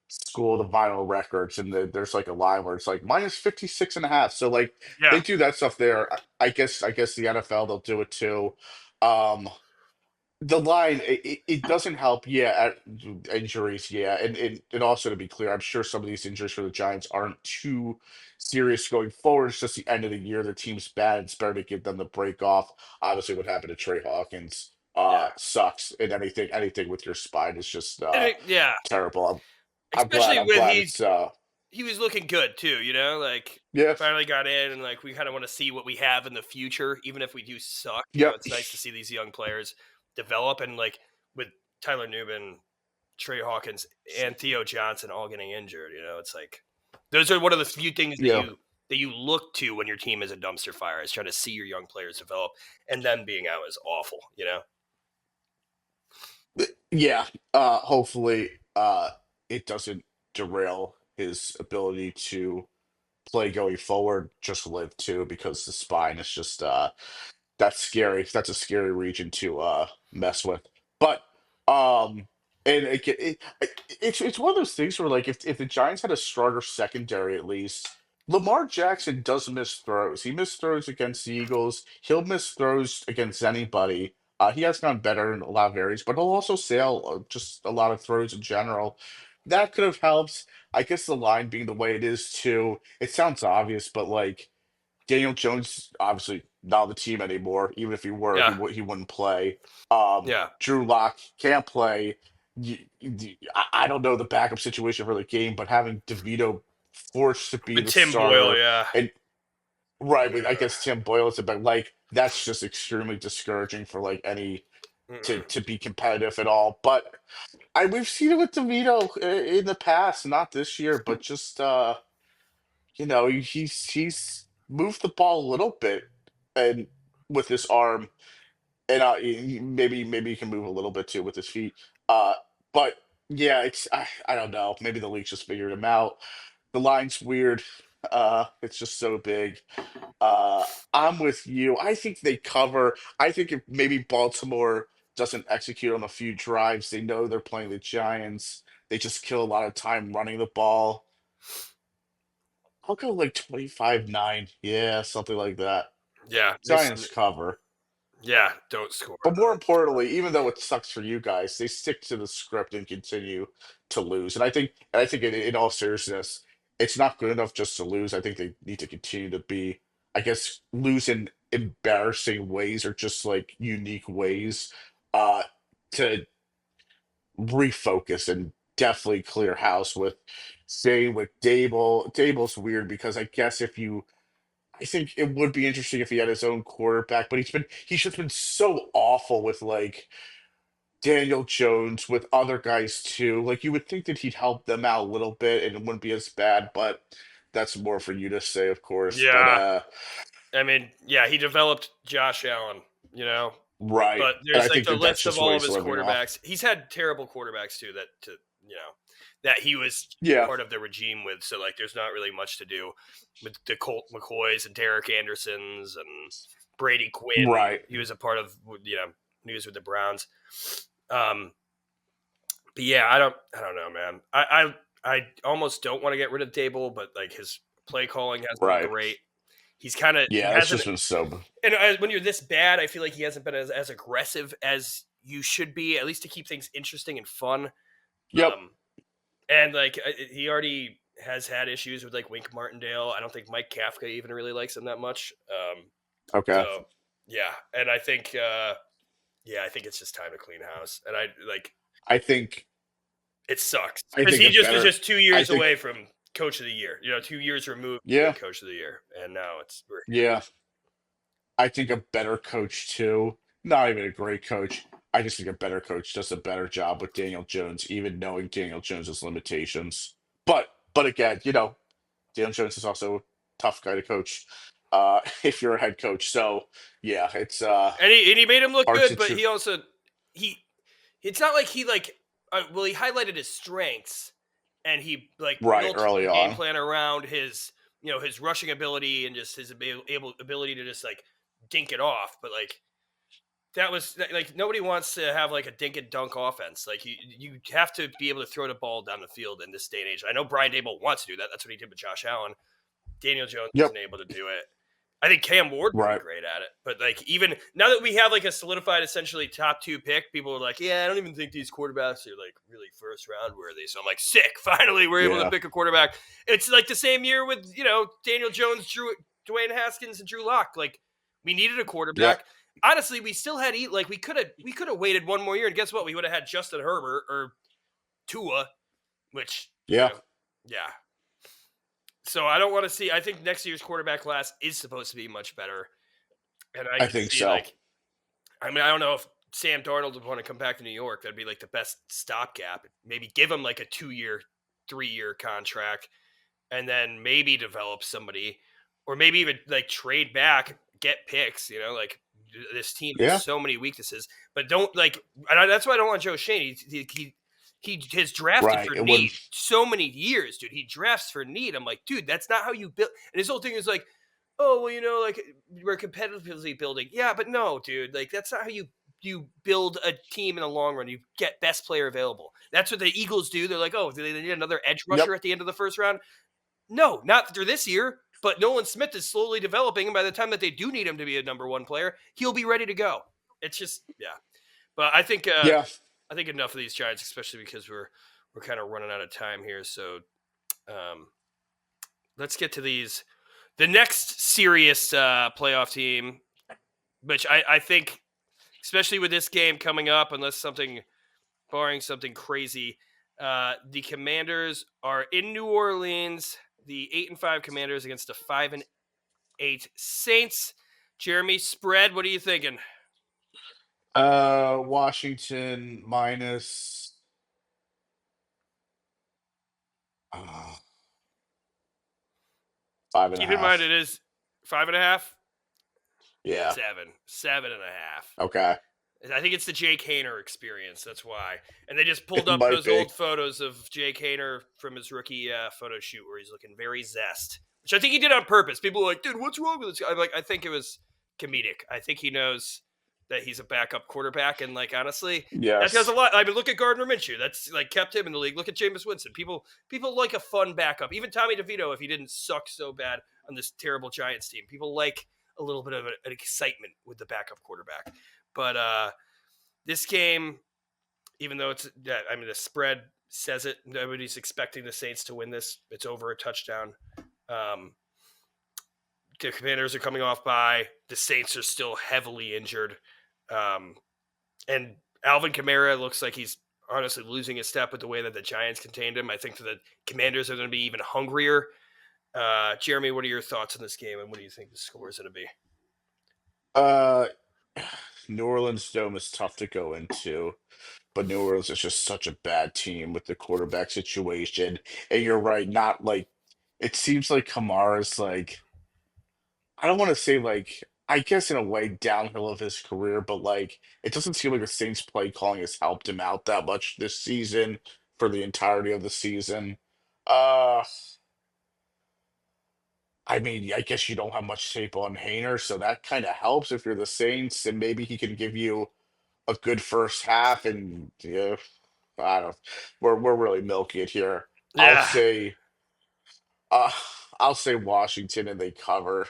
school of the vinyl records and there's like a line where it's like minus 56.5. So like they Yeah. do that stuff there. I guess the NFL they'll do it too. Um the line it doesn't help, yeah, injuries, yeah, and also to be clear, I'm sure some of these injuries for the Giants aren't too serious going forward. It's just the end of the year, the team's bad. It's better to give them the break off. Obviously, what happened to Trey Hawkins Yeah. sucks, and anything with your spine is just Yeah. terrible. I'm Especially I'm when glad it's he was looking good too, you know, like yeah, finally got in, and like we kind of want to see what we have in the future, even if we do suck. You know, yep, it's nice to see these young players develop, and like with Tyler Newman, Trey Hawkins, and Theo Johnson all getting injured. It's like those are one of the few things Yeah. that you look to when your team is a dumpster fire, is trying to see your young players develop, and them being out is awful. Yeah. Hopefully, it doesn't derail his ability to play going forward. Just live too, because the spine is just that's scary. That's a scary region to mess with. But and it's one of those things where, like, if the Giants had a stronger secondary at least. Lamar Jackson does miss throws. He missed throws against the Eagles. He'll miss throws against anybody. He has gotten better in a lot of areas, but he'll also sail just a lot of throws in general. That could have helped. I guess the line being the way it is too. It sounds obvious, but like Daniel Jones obviously not on the team anymore. Even if he were, Yeah, he wouldn't play. yeah. Drew Lock can't play. I don't know the backup situation for the game, but having DeVito forced to be With the Tim Boyle, starter, yeah. and right, but I guess Tim Boyle is a bit like that's just extremely discouraging for like any Mm-mm. to be competitive at all. But we've seen it with DeVito in the past, not this year, but just he's moved the ball a little bit and with his arm, and maybe he can move a little bit too with his feet. Uh, but yeah, I don't know. Maybe the league's just figured him out. The line's weird. It's just so big. Uh, I'm with you. I think they cover. I think if maybe Baltimore doesn't execute on a few drives, they know they're playing the Giants. They just kill a lot of time running the ball. I'll go like 25-9. Yeah, something like that. Yeah, Giants cover. yeah. Don't score. But more importantly, even though it sucks for you guys, they stick to the script and continue to lose. And I think in all seriousness, it's not good enough just to lose. I think they need to continue to be, I guess, lose in embarrassing ways or just like unique ways, uh, to refocus and definitely clear house with, say, with Dable. Dable's weird because I guess I think it would be interesting if he had his own quarterback, but he's just been so awful with like Daniel Jones, with other guys too. Like you would think that he'd help them out a little bit and it wouldn't be as bad, but that's more for you to say, of course. But Yeah, I mean, yeah, he developed Josh Allen, right. but And there's I like think the that that's list of just what all of he's his living off. quarterbacks. He's had terrible quarterbacks too you know, that he was Yeah, part of the regime with. So like, there's not really much to do with the Colt McCoys and Derek Andersons and Brady Quinn. right, He was a part of, when he was with the Browns. Um, but yeah, I don't know, man. I almost don't want to get rid of Dable, but like his play calling hasn't been right. great. He Yeah, that's hasn't, just been so and when you're this bad, I feel like he hasn't been as aggressive as you should be, at least to keep things interesting and fun. yep. Um, and like he already has had issues with like Wink Martindale. I don't think Mike Kafka even really likes him that much. Okay. So yeah, and I think it's just time to clean house. And I like I think it sucks I because think he a just was better just two I years think away from coach of the year. 2 years removed from being yeah, coach of the year, and now we're here. yeah. I think a better coach too. Not even a great coach. I just think a better coach does a better job with Daniel Jones, even knowing Daniel Jones's limitations. But again, Daniel Jones is also a tough guy to coach, if you're a head coach. So yeah, it's And he made him look hard good, to but tr- he also he it's not like he like well, he highlighted his strengths, and he like right built early the game on. plan around his rushing ability and just his ability to just like dink it off. But like that was like nobody wants to have like a dink and dunk offense. Like you have to be able to throw the ball down the field in this day and age. I know Brian Dable wants to do that. That's what he did with Josh Allen. Daniel Jones Yep. wasn't able to do it. I think Cam Ward would be Right. great at it. But like even now that we have like a solidified essentially top two pick, people are like, yeah, I don't even think these quarterbacks are like really first round worthy. So I'm like, sick. Finally, we're able to Yeah. pick a quarterback. It's like the same year with, Daniel Jones, Dwayne Haskins, and Drew Lock. Like we needed a Yep. quarterback. Honestly, we still had like we could have waited one more year, and guess what? We would have had Justin Herbert or Tua, which, Yeah. yeah. So I don't want to see. I think next year's quarterback class is supposed to be much better, and I I could think see so. like. I mean, I don't know if Sam Darnold would want to come back to New York, that'd be like the best stopgap. Maybe give him like a 2-year, 3-year contract, and then maybe develop somebody, or maybe even like trade back, get picks. Like this team has Yeah. so many weaknesses, but don't like. And that's why I don't want Joe Shane. He has drafted Right. for It would. need so many years, dude. He drafts for need. I'm like, dude, that's not how you build. And his whole thing is like, oh well, like we're competitively building. Yeah, but no, dude, like that's not how you build a team in the long run. You get best player available. That's what the Eagles do. They're like, oh, do they need another edge Yep. rusher at the end of the first round? No, not through this year. But Nolan Smith is slowly developing, and by the time that they do need him to be a number one player, he'll be ready to go. It's just, yeah. But Yeah. I think enough of these Giants, especially because we're kind of running out of time here. So um, let's get to these. The next serious playoff team, which I think, especially with this game coming up, barring something crazy, the Commanders are in New Orleans. The 8-5 Commanders against the 5-8 Saints. Jeremy, spread. What are you thinking? Washington minus. Uh, five and a Keep in mind half. it is 5.5. Yeah. 7.5. Okay. I think it's the Jake Hayner experience. That's why. And they just pulled It up might those be. old photos of Jake Hayner from his rookie photo shoot where he's looking very zest, which I think he did on purpose. People were like, dude, what's wrong with this guy? I'm like, I think it was comedic. I think he knows that he's a backup quarterback. And like, honestly, that does a Yes. lot. I mean, look at Gardner Minshew. That's like kept him in the league. Look at Jameis Winston. People like a fun backup. Even Tommy DeVito, if he didn't suck so bad on this terrible Giants team, people like a little bit of an excitement with the backup quarterback. But this game, even though the spread says it, nobody's expecting the Saints to win this. It's over a touchdown. Um, the Commanders are coming off bye. The Saints are still heavily injured. And Alvin Kamara looks like he's honestly losing his step with the way that the Giants contained him. I think the Commanders are going to be even hungrier. Jeremy, what are your thoughts on this game, and what do you think the score is going to be? Uh, New Orleans Dome is tough to go into, but New Orleans is just such a bad team with the quarterback situation. And you're right, not like it seems like Kamara's like I don't want to say like I guess in a way downhill of his career, but like it doesn't seem like the Saints play calling has helped him out that much this season for the entirety of the season. Uh I mean, I guess you don't have much tape on Hayner, so that kind of helps if you're the Saints, and maybe he can give you a good first half. And yeah, I don't. We're really milking it here. I'll Yeah, say, uh, I'll say Washington, and they cover.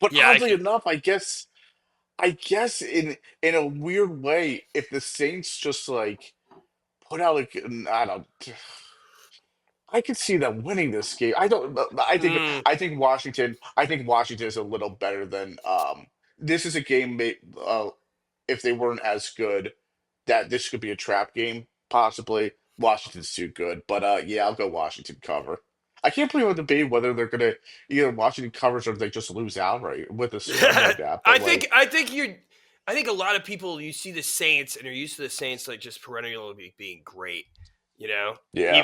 But yeah, I oddly could. enough, I guess in a weird way, if the Saints just like put out like I don't. I could see them winning this game. I don't. But I think. Mm, I think Washington. I think Washington is a little better than. This is a game. If they weren't as good, that this could be a trap game possibly. Washington's too good, but yeah, I'll go Washington cover. I can't believe we're debating whether they're gonna either Washington covers or they just lose outright with a spread like that. But I think like, I think you're. I think a lot of people you see the Saints and you're used to the Saints like just perennially being great, yeah,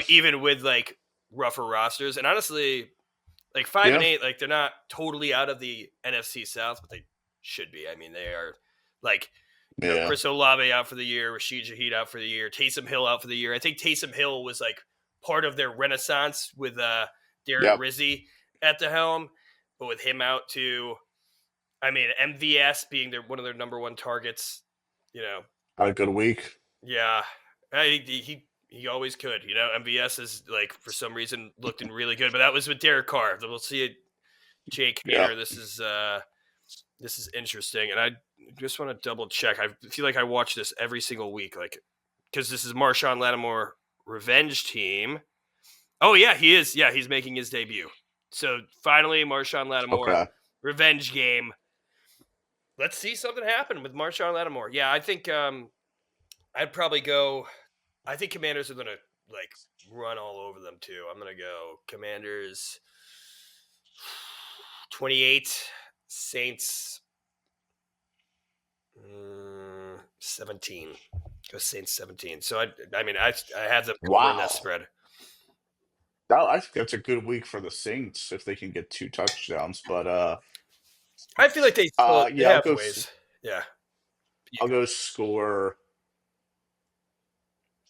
even with like rougher rosters. And honestly, like five and yeah, eight, like they're not totally out of the NFC South, but they should be. I mean, they are like yeah, Chris Olave out for the year, Rashid Shaheed out for the year, Taysom Hill out for the year. I think Taysom Hill was like part of their renaissance with Darren yep. Rizzi at the helm, but with him out too. I mean, MVS being one of their number one targets, you know, Had a good week. yeah, he always could. MVS is like for some reason looked really good, but that was with Derek Carr. We'll see it. Jake Yeah, Hayner. This is interesting, and I just want to double check. I feel like I watch this every single week, like because this is Marshawn Lattimore revenge team. Oh yeah, he is. Yeah, he's making his debut. So finally, Marshawn Lattimore okay, revenge game. Let's see something happen with Marshawn Lattimore. Yeah, I think I'd probably go. I think Commanders are gonna like run all over them too. I'm gonna go Commanders 28, Saints 17. Go Saints 17. So I have them covering that Wow. spread. I think that's a good week for the Saints if they can get 2 touchdowns. But I feel like they yeah, have ways. Yeah. I'll go score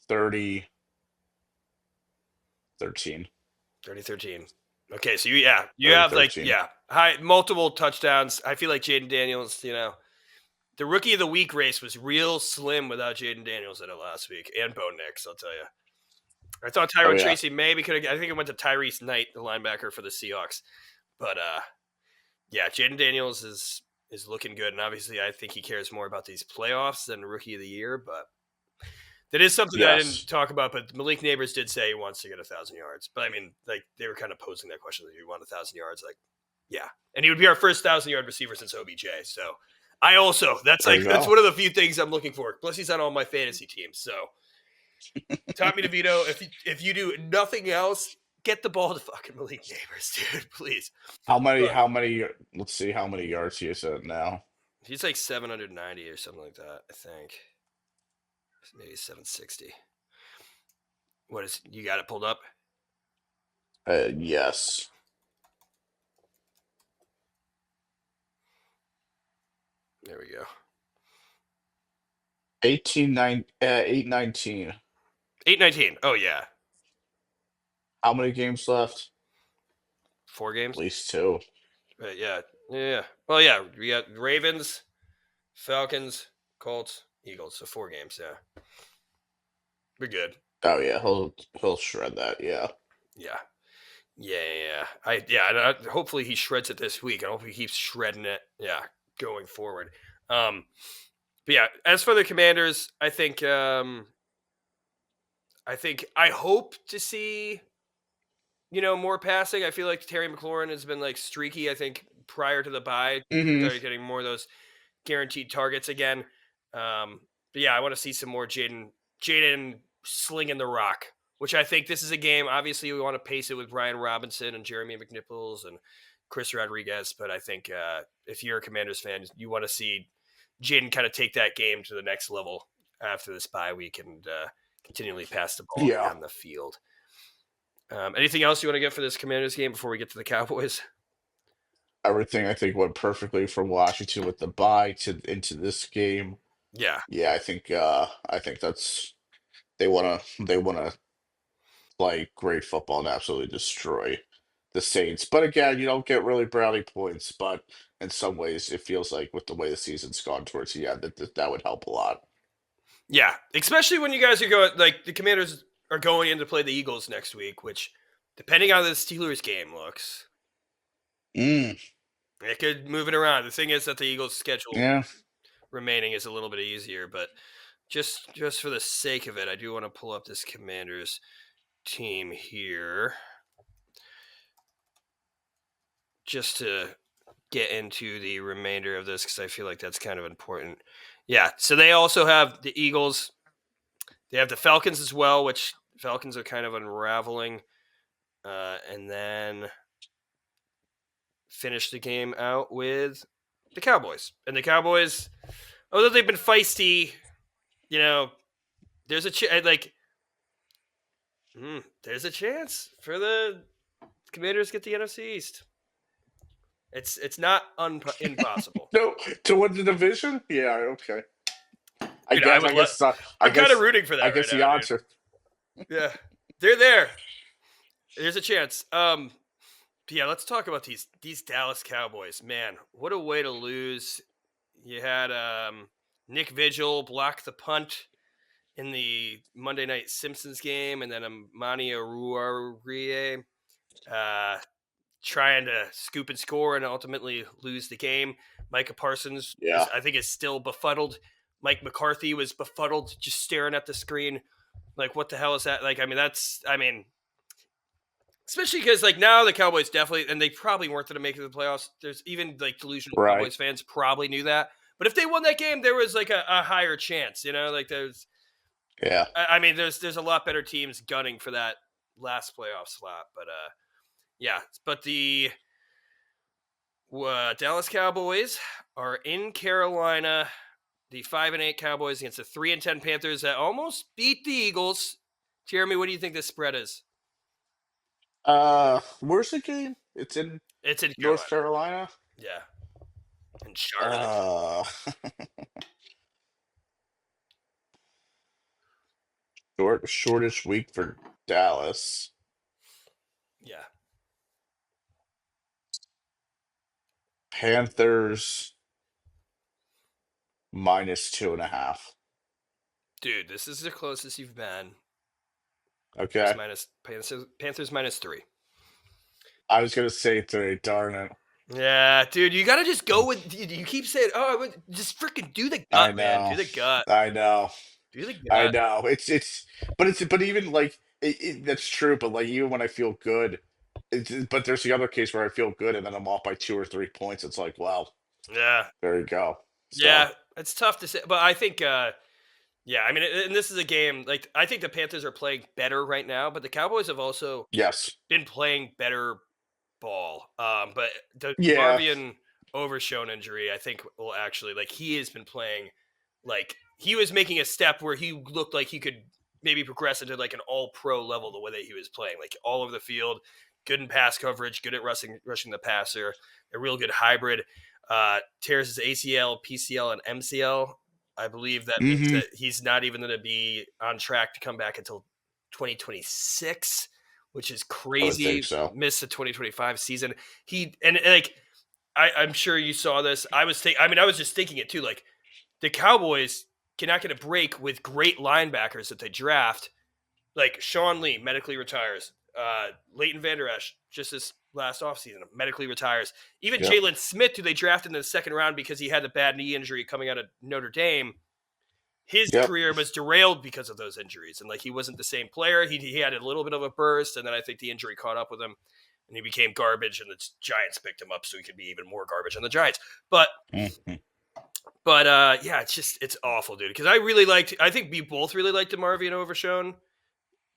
30-13. 30-13. Okay, so you have 30-13. high multiple touchdowns. I feel like Jaden Daniels, the rookie of the week race was real slim without Jaden Daniels in it last week, and Bo Nix, I'll tell you. I thought Oh Tyrone yeah. Tracy maybe could have. I think it went to Tyrese Knight, the linebacker for the Seahawks. But yeah, Jaden Daniels is looking good, and obviously I think he cares more about these playoffs than rookie of the year. But that is something that I didn't Yes. talk about. But Malik Neighbors did say he wants to get 1,000 yards. But I mean, like they were kind of posing that question: "Do you want 1,000 yards?" Like, yeah, and he would be our first 1,000-yard receiver since OBJ. So I also that's There you that's go. one of the few things I'm looking for. Plus, he's on all my fantasy teams. So Tommy DeVito, if you do nothing else, get the ball to fucking Malik Neighbors, dude, please. How many? But How many? Let's see how many yards he is at now. he's like 790 or something like that, I think. Maybe 760. What is you got it pulled up? Yes. There we go. 819. 819. Oh yeah. How many games left? 4 At games? least 2. Yeah. Yeah. Well, yeah, we got Ravens, Falcons, Colts, Eagles. So 4 games, yeah. We're good. Oh yeah, he'll shred that. Yeah. Yeah. Yeah. Hopefully he shreds it this week. I hope he keeps shredding it. Yeah, going forward. But yeah, as for the Commanders, I hope to see more passing. I feel like Terry McLaurin has been like streaky. I think prior to the bye, Hmm. started getting more of those guaranteed targets again. But yeah, I want to see some more Jaden slinging the rock, which I think this is a game. Obviously, we want to pace it with Brian Robinson and Jeremy McNichols and Chris Rodriguez. But I think if you're a Commanders fan, you want to see Jaden kind of take that game to the next level after this bye week and continually pass the ball Yeah. down the field. Anything else you want to get for this Commanders game before we get to the Cowboys? Everything I think went perfectly from Washington with the bye to into this game. Yeah. Yeah, I think that's they wanna play great football and absolutely destroy the Saints. But again, you don't get really brownie points, but in some ways it feels like with the way the season's gone towards the end that would help a lot. Yeah. Especially when you guys are going, like, the Commanders are going in to play the Eagles next week, which, depending on how the Steelers game looks, Mm, it could move it around. The thing is that the Eagles' schedule yeah. remaining is a little bit easier, but just for the sake of it, I do want to pull up this Commanders team here just to get into the remainder of this because I feel like that's kind of important. Yeah, so they also have the Eagles. They have the Falcons as well, which Falcons are kind of unraveling. And then finish the game out with the Cowboys. And the Cowboys, although they've been feisty, there's there's a chance for the Commanders to get the NFC East. It's not impossible. No, to win the division? Yeah, okay. I Dude, guess I guess I'm kind of rooting for that I right guess the now, dude. answer. Yeah, they're there. There's a chance. Yeah, let's talk about these Dallas Cowboys. Man, what a way to lose. You had Nick Vigil block the punt in the Monday Night Simpsons game, and then Amani Aruarie trying to scoop and score and ultimately lose the game. Micah Parsons, Yeah. I think, is still befuddled. Mike McCarthy was befuddled, just staring at the screen. Like, what the hell is that? Like, especially because now the Cowboys definitely, and they probably weren't going to make it to the playoffs. There's even delusional Right. Cowboys fans probably knew that. But if they won that game, there was a higher chance, there's, Yeah. there's a lot better teams gunning for that last playoff slot. But yeah, but the Dallas Cowboys are in Carolina. the 5-8 Cowboys against the 3-10 Panthers that almost beat the Eagles. Jeremy, what do you think this spread is? Where's the game? It's in It's in North Carolina. Carolina. Yeah, in Charlotte. Uh, shortest week for Dallas. Yeah, Panthers -2.5. dude, this is the closest you've been. Okay. Panthers -3. I was gonna say 3. Darn it. Yeah, dude, you gotta just go with. You keep saying, "Oh, just freaking do the I gut, man. Do know. the gut. I know. Do the I gut." know. But even like that's true. But like even when I feel good, but there's the other case where I feel good and then I'm off by 2 or 3 points. It's like, well, Yeah, there you go. yeah, So it's tough to say, but I think, yeah, I mean, and this is a game. Like, I think the Panthers are playing better right now, but the Cowboys have also yes, been playing better ball. But the yeah, Marvian Overshone injury, I think, will actually like he has been playing like he was making a step where he looked like he could maybe progress into like an all pro level the way that he was playing, like all over the field, good in pass coverage, good at rushing the passer, a real good hybrid. Tears his ACL, PCL, and MCL. I believe that means hmm that he's not even going to be on track to come back until 2026, which is I would think crazy. so. Missed the 2025 season. He and like I'm sure you saw this. I was just thinking it too. Like the Cowboys cannot get a break with great linebackers that they draft. Like Sean Lee medically retires. Leighton Vander Esch just this last offseason medically retires. Even Yep, Jalen Smith, who they drafted in the second round because he had a bad knee injury coming out of Notre Dame, his yep, career was derailed because of those injuries. And like he wasn't the same player. He had a little bit of a burst, and then I think the injury caught up with him and he became garbage, and the Giants picked him up so he could be even more garbage on the Giants. But hmm yeah, it's awful, dude. Because I think we both really liked DeMarvion Overshone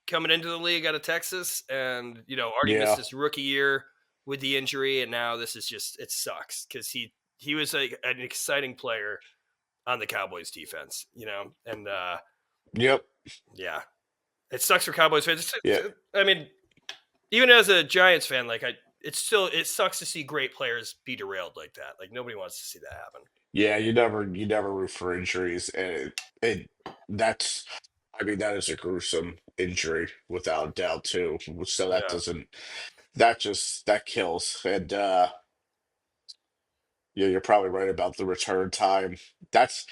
coming into the league out of Texas, and already missed yeah, his rookie year with the injury, and now this is just it sucks because he was like an exciting player on the Cowboys defense, and yep, yeah, it sucks for Cowboys fans. yeah, I mean, even as a Giants fan, like it sucks to see great players be derailed like that. Like nobody wants to see that happen. yeah. You never root for injuries, and it that's. I mean, that is a gruesome injury without a doubt too. So Yeah, that kills. And yeah, you're probably right about the return time. That's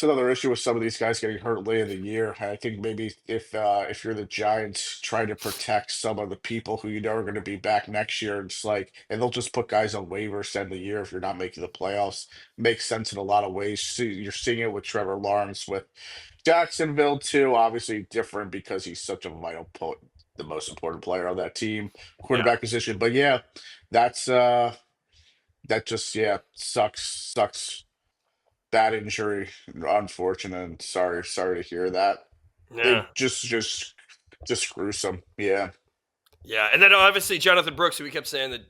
another issue with some of these guys getting hurt late in the year. I think maybe if you're the Giants trying to protect some of the people who you know are going to be back next year, it's like, and they'll just put guys on waivers end the year if you're not making the playoffs. Makes sense in a lot of ways. You're seeing it with Trevor Lawrence with Jacksonville too. Obviously different because he's such a the most important player on that team, yeah, quarterback position. But yeah, that's that just sucks. Bad injury, unfortunate. Sorry to hear that. yeah, It just gruesome. Yeah. yeah. And then obviously Jonathan Brooks, who we kept saying that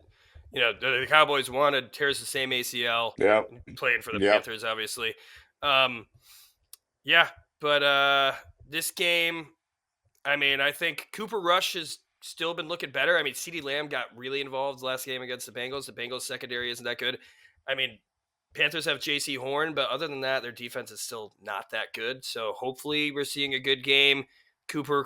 the Cowboys wanted, tears the same ACL, Yep. playing for the Yep. Panthers, obviously. Um, yeah, but this game, I mean, I think Cooper Rush has still been looking better. I mean, CeeDee Lamb got really involved last game against the Bengals. The Bengals secondary isn't that good. I mean, Panthers have J.C. Horn, but other than that, their defense is still not that good. So hopefully, we're seeing a good game. Cooper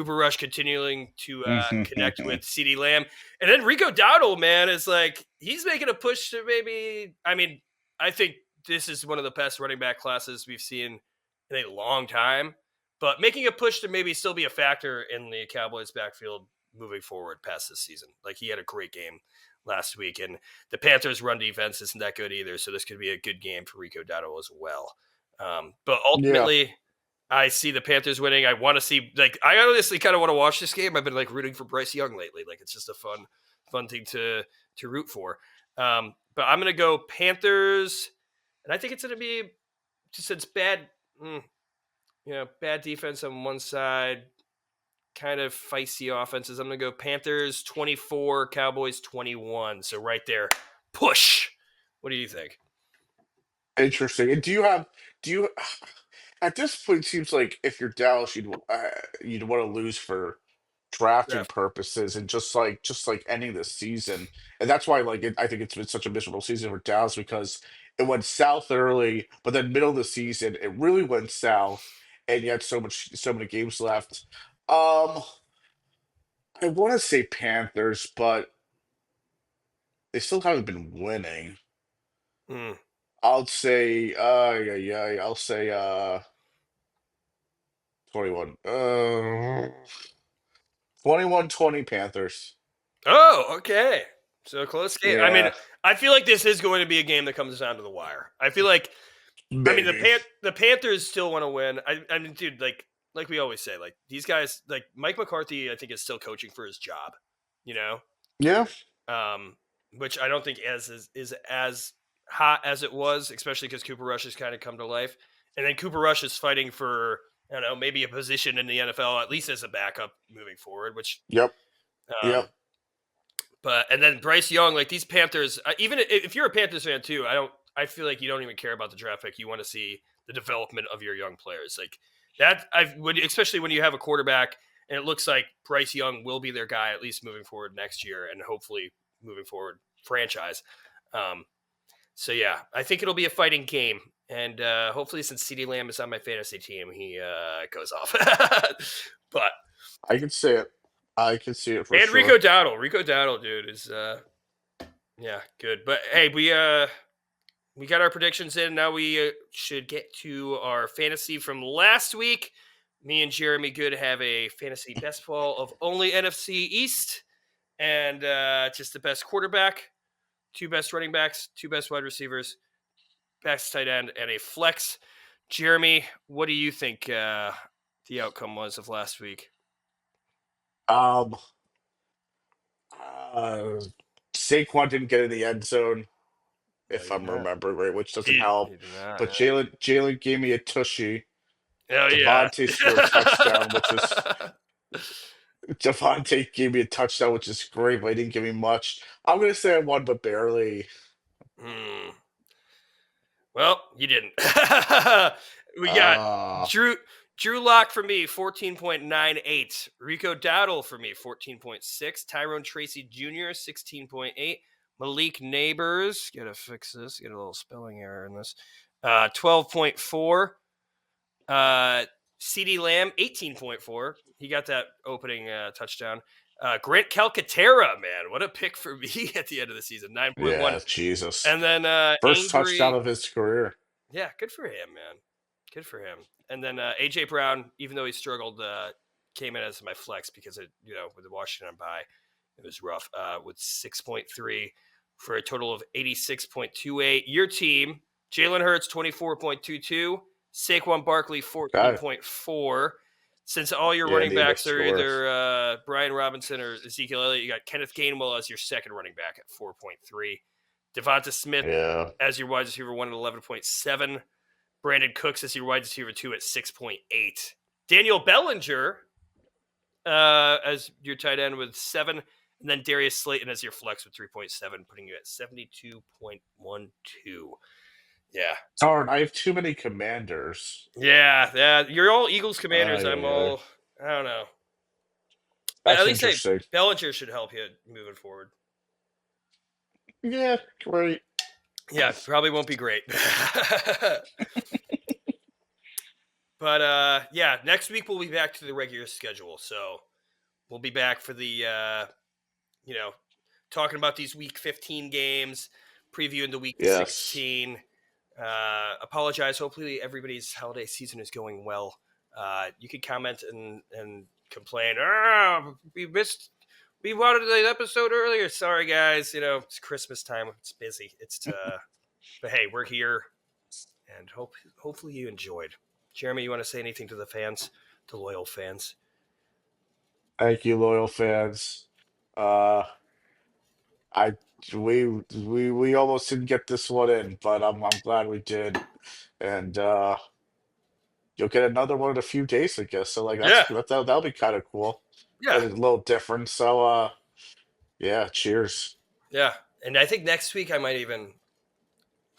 Rush continuing to connect with CeeDee Lamb, and then Rico Dowdle, man, is like he's making a push to maybe. I mean, I think this is one of the best running back classes we've seen in a long time, but making a push to maybe still be a factor in the Cowboys' backfield moving forward past this season. Like he had a great game last week, and the Panthers' run defense isn't that good either, so this could be a good game for Rico Dowdle as well. But Yeah. ultimately, I see the Panthers winning. I want to see, like, I honestly kind of want to watch this game. I've been like rooting for Bryce Young lately. Like, it's just a fun thing to root for. But I'm gonna go Panthers, and I think it's gonna be just it's bad. Bad defense on one side, kind of feisty offenses. I'm going to go Panthers 24, Cowboys 21. So right there, push. What do you think? Interesting. And do you at this point it seems like if you're Dallas, you'd want to lose for drafting Draft. purposes and just like ending the season. And that's why I think it's been such a miserable season for Dallas because it went south early, but then middle of the season it really went south, and you had so many games left. Um, I want to say Panthers, but they still haven't been winning. Hmm. I'll say, yeah, yeah, I'll say, 21. 21-20 Panthers. Oh, okay. So close game. I mean, Yeah, I feel like this is going to be a game that comes down to the wire. I feel like, I mean, maybe. the Panthers still want to win. I mean, dude, like we always say, like these guys, like Mike McCarthy, I think is still coaching for his job. You know, Yeah, um, which I don't think is as hot as it was, especially because Cooper Rush has kind of come to life, and then Cooper Rush is fighting for, I don't know, maybe a position in the NFL at least as a backup moving forward. Which, yep, yep. um, but and then Bryce Young, like these Panthers, even if you're a Panthers fan too, I feel like you don't even care about the draft pick. You want to see the development of your young players, like that. Especially when you have a quarterback, and it looks like Bryce Young will be their guy at least moving forward next year, and hopefully moving forward franchise. Um, so yeah, I think it'll be a fighting game, and hopefully, since CeeDee Lamb is on my fantasy team, he goes off. But I can see it. I can see it for and sure. Rico Dowdle, dude, is yeah, good. But hey, we got our predictions in. Now we should get to our fantasy from last week. Me and Jeremy Good have a fantasy best ball of only NFC East and just the best quarterback, two best running backs, two best wide receivers, best tight end, and a flex. Jeremy, what do you think the outcome was of last week? Um, uh, Saquon didn't get in the end zone, No, if you did I'm not. remembering right, which doesn't help. You did not. But Jalen gave me a tushy. Hell yeah. Devontae scored a touchdown, which was Devontae gave me a touchdown, which is great, but he didn't give me much. I'm gonna say I won, but barely. Hmm. Well, you didn't. We got Uh Drew Lock for me, 14.98. Rico Dowdle for me, 14.6. Tyrone Tracy Jr., 16.8. Malik Neighbors, gotta fix this, get a little spelling error in this. 12.4. CD Lamb, 18.4. He got that opening touchdown. Grant Calcaterra, man, what a pick for me at the end of the season, 9.1. yeah, Jesus. And then First touchdown Angry, of his career. yeah, good for him, man. Good for him. And then AJ Brown, even though he struggled, came in as my flex because with the Washington bye, it was rough. With 6.3 for a total of 86.28. Your team, Jalen Hurts 24.22, Saquon Barkley God, 14.4. Since all your yeah, running need a backs are score. either Brian Robinson or Ezekiel Elliott, you got Kenneth Gainwell as your second running back at 4.3. Devonta Smith Yeah. as your wide receiver 1 at 11.7. Brandon Cooks as your wide receiver 2 at 6.8. Daniel Bellinger as your tight end with 7. And then Darius Slayton as your flex with 3.7, putting you at 72.12. Yeah. Darn, I have too many commanders. Yeah. Yeah. You're all Eagles Commanders. Yeah, I'm yeah. all, I don't know. But at That's least, hey, interesting. Bellinger should help you moving forward. Yeah, great. Yeah. Probably won't be great. But yeah, next week we'll be back to the regular schedule. So we'll be back for the you know, talking about these week 15 games, previewing the week Yes. 16. Apologize. Hopefully everybody's holiday season is going well. You could comment and complain. We wanted the episode earlier. Sorry guys, it's Christmas time. It's busy. But hey, we're here and hopefully you enjoyed. Jeremy, you want to say anything to the fans, the loyal fans? Thank you, loyal fans. Uh I we almost didn't get this one in, but I'm glad we did. And you'll get another one in a few days, I guess. So like Yeah. that'll be kind of cool. Yeah. And a little different. So yeah, cheers. Yeah. And I think next week I might even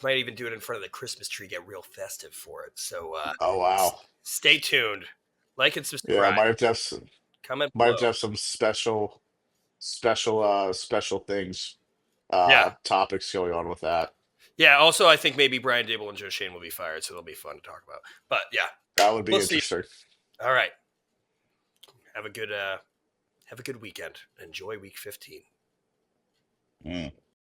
Might even do it in front of the Christmas tree, get real festive for it. So Oh wow. stay tuned. Like and Yeah, subscribe. Comment might below. have to have some special things, Yeah. topics going on with that. Yeah. Also, I think maybe Brian Dable and Joe Shane will be fired, so it'll be fun to talk about. But yeah, That would be we'll see. interesting. All right. Have a good weekend. Enjoy week 15. Mm.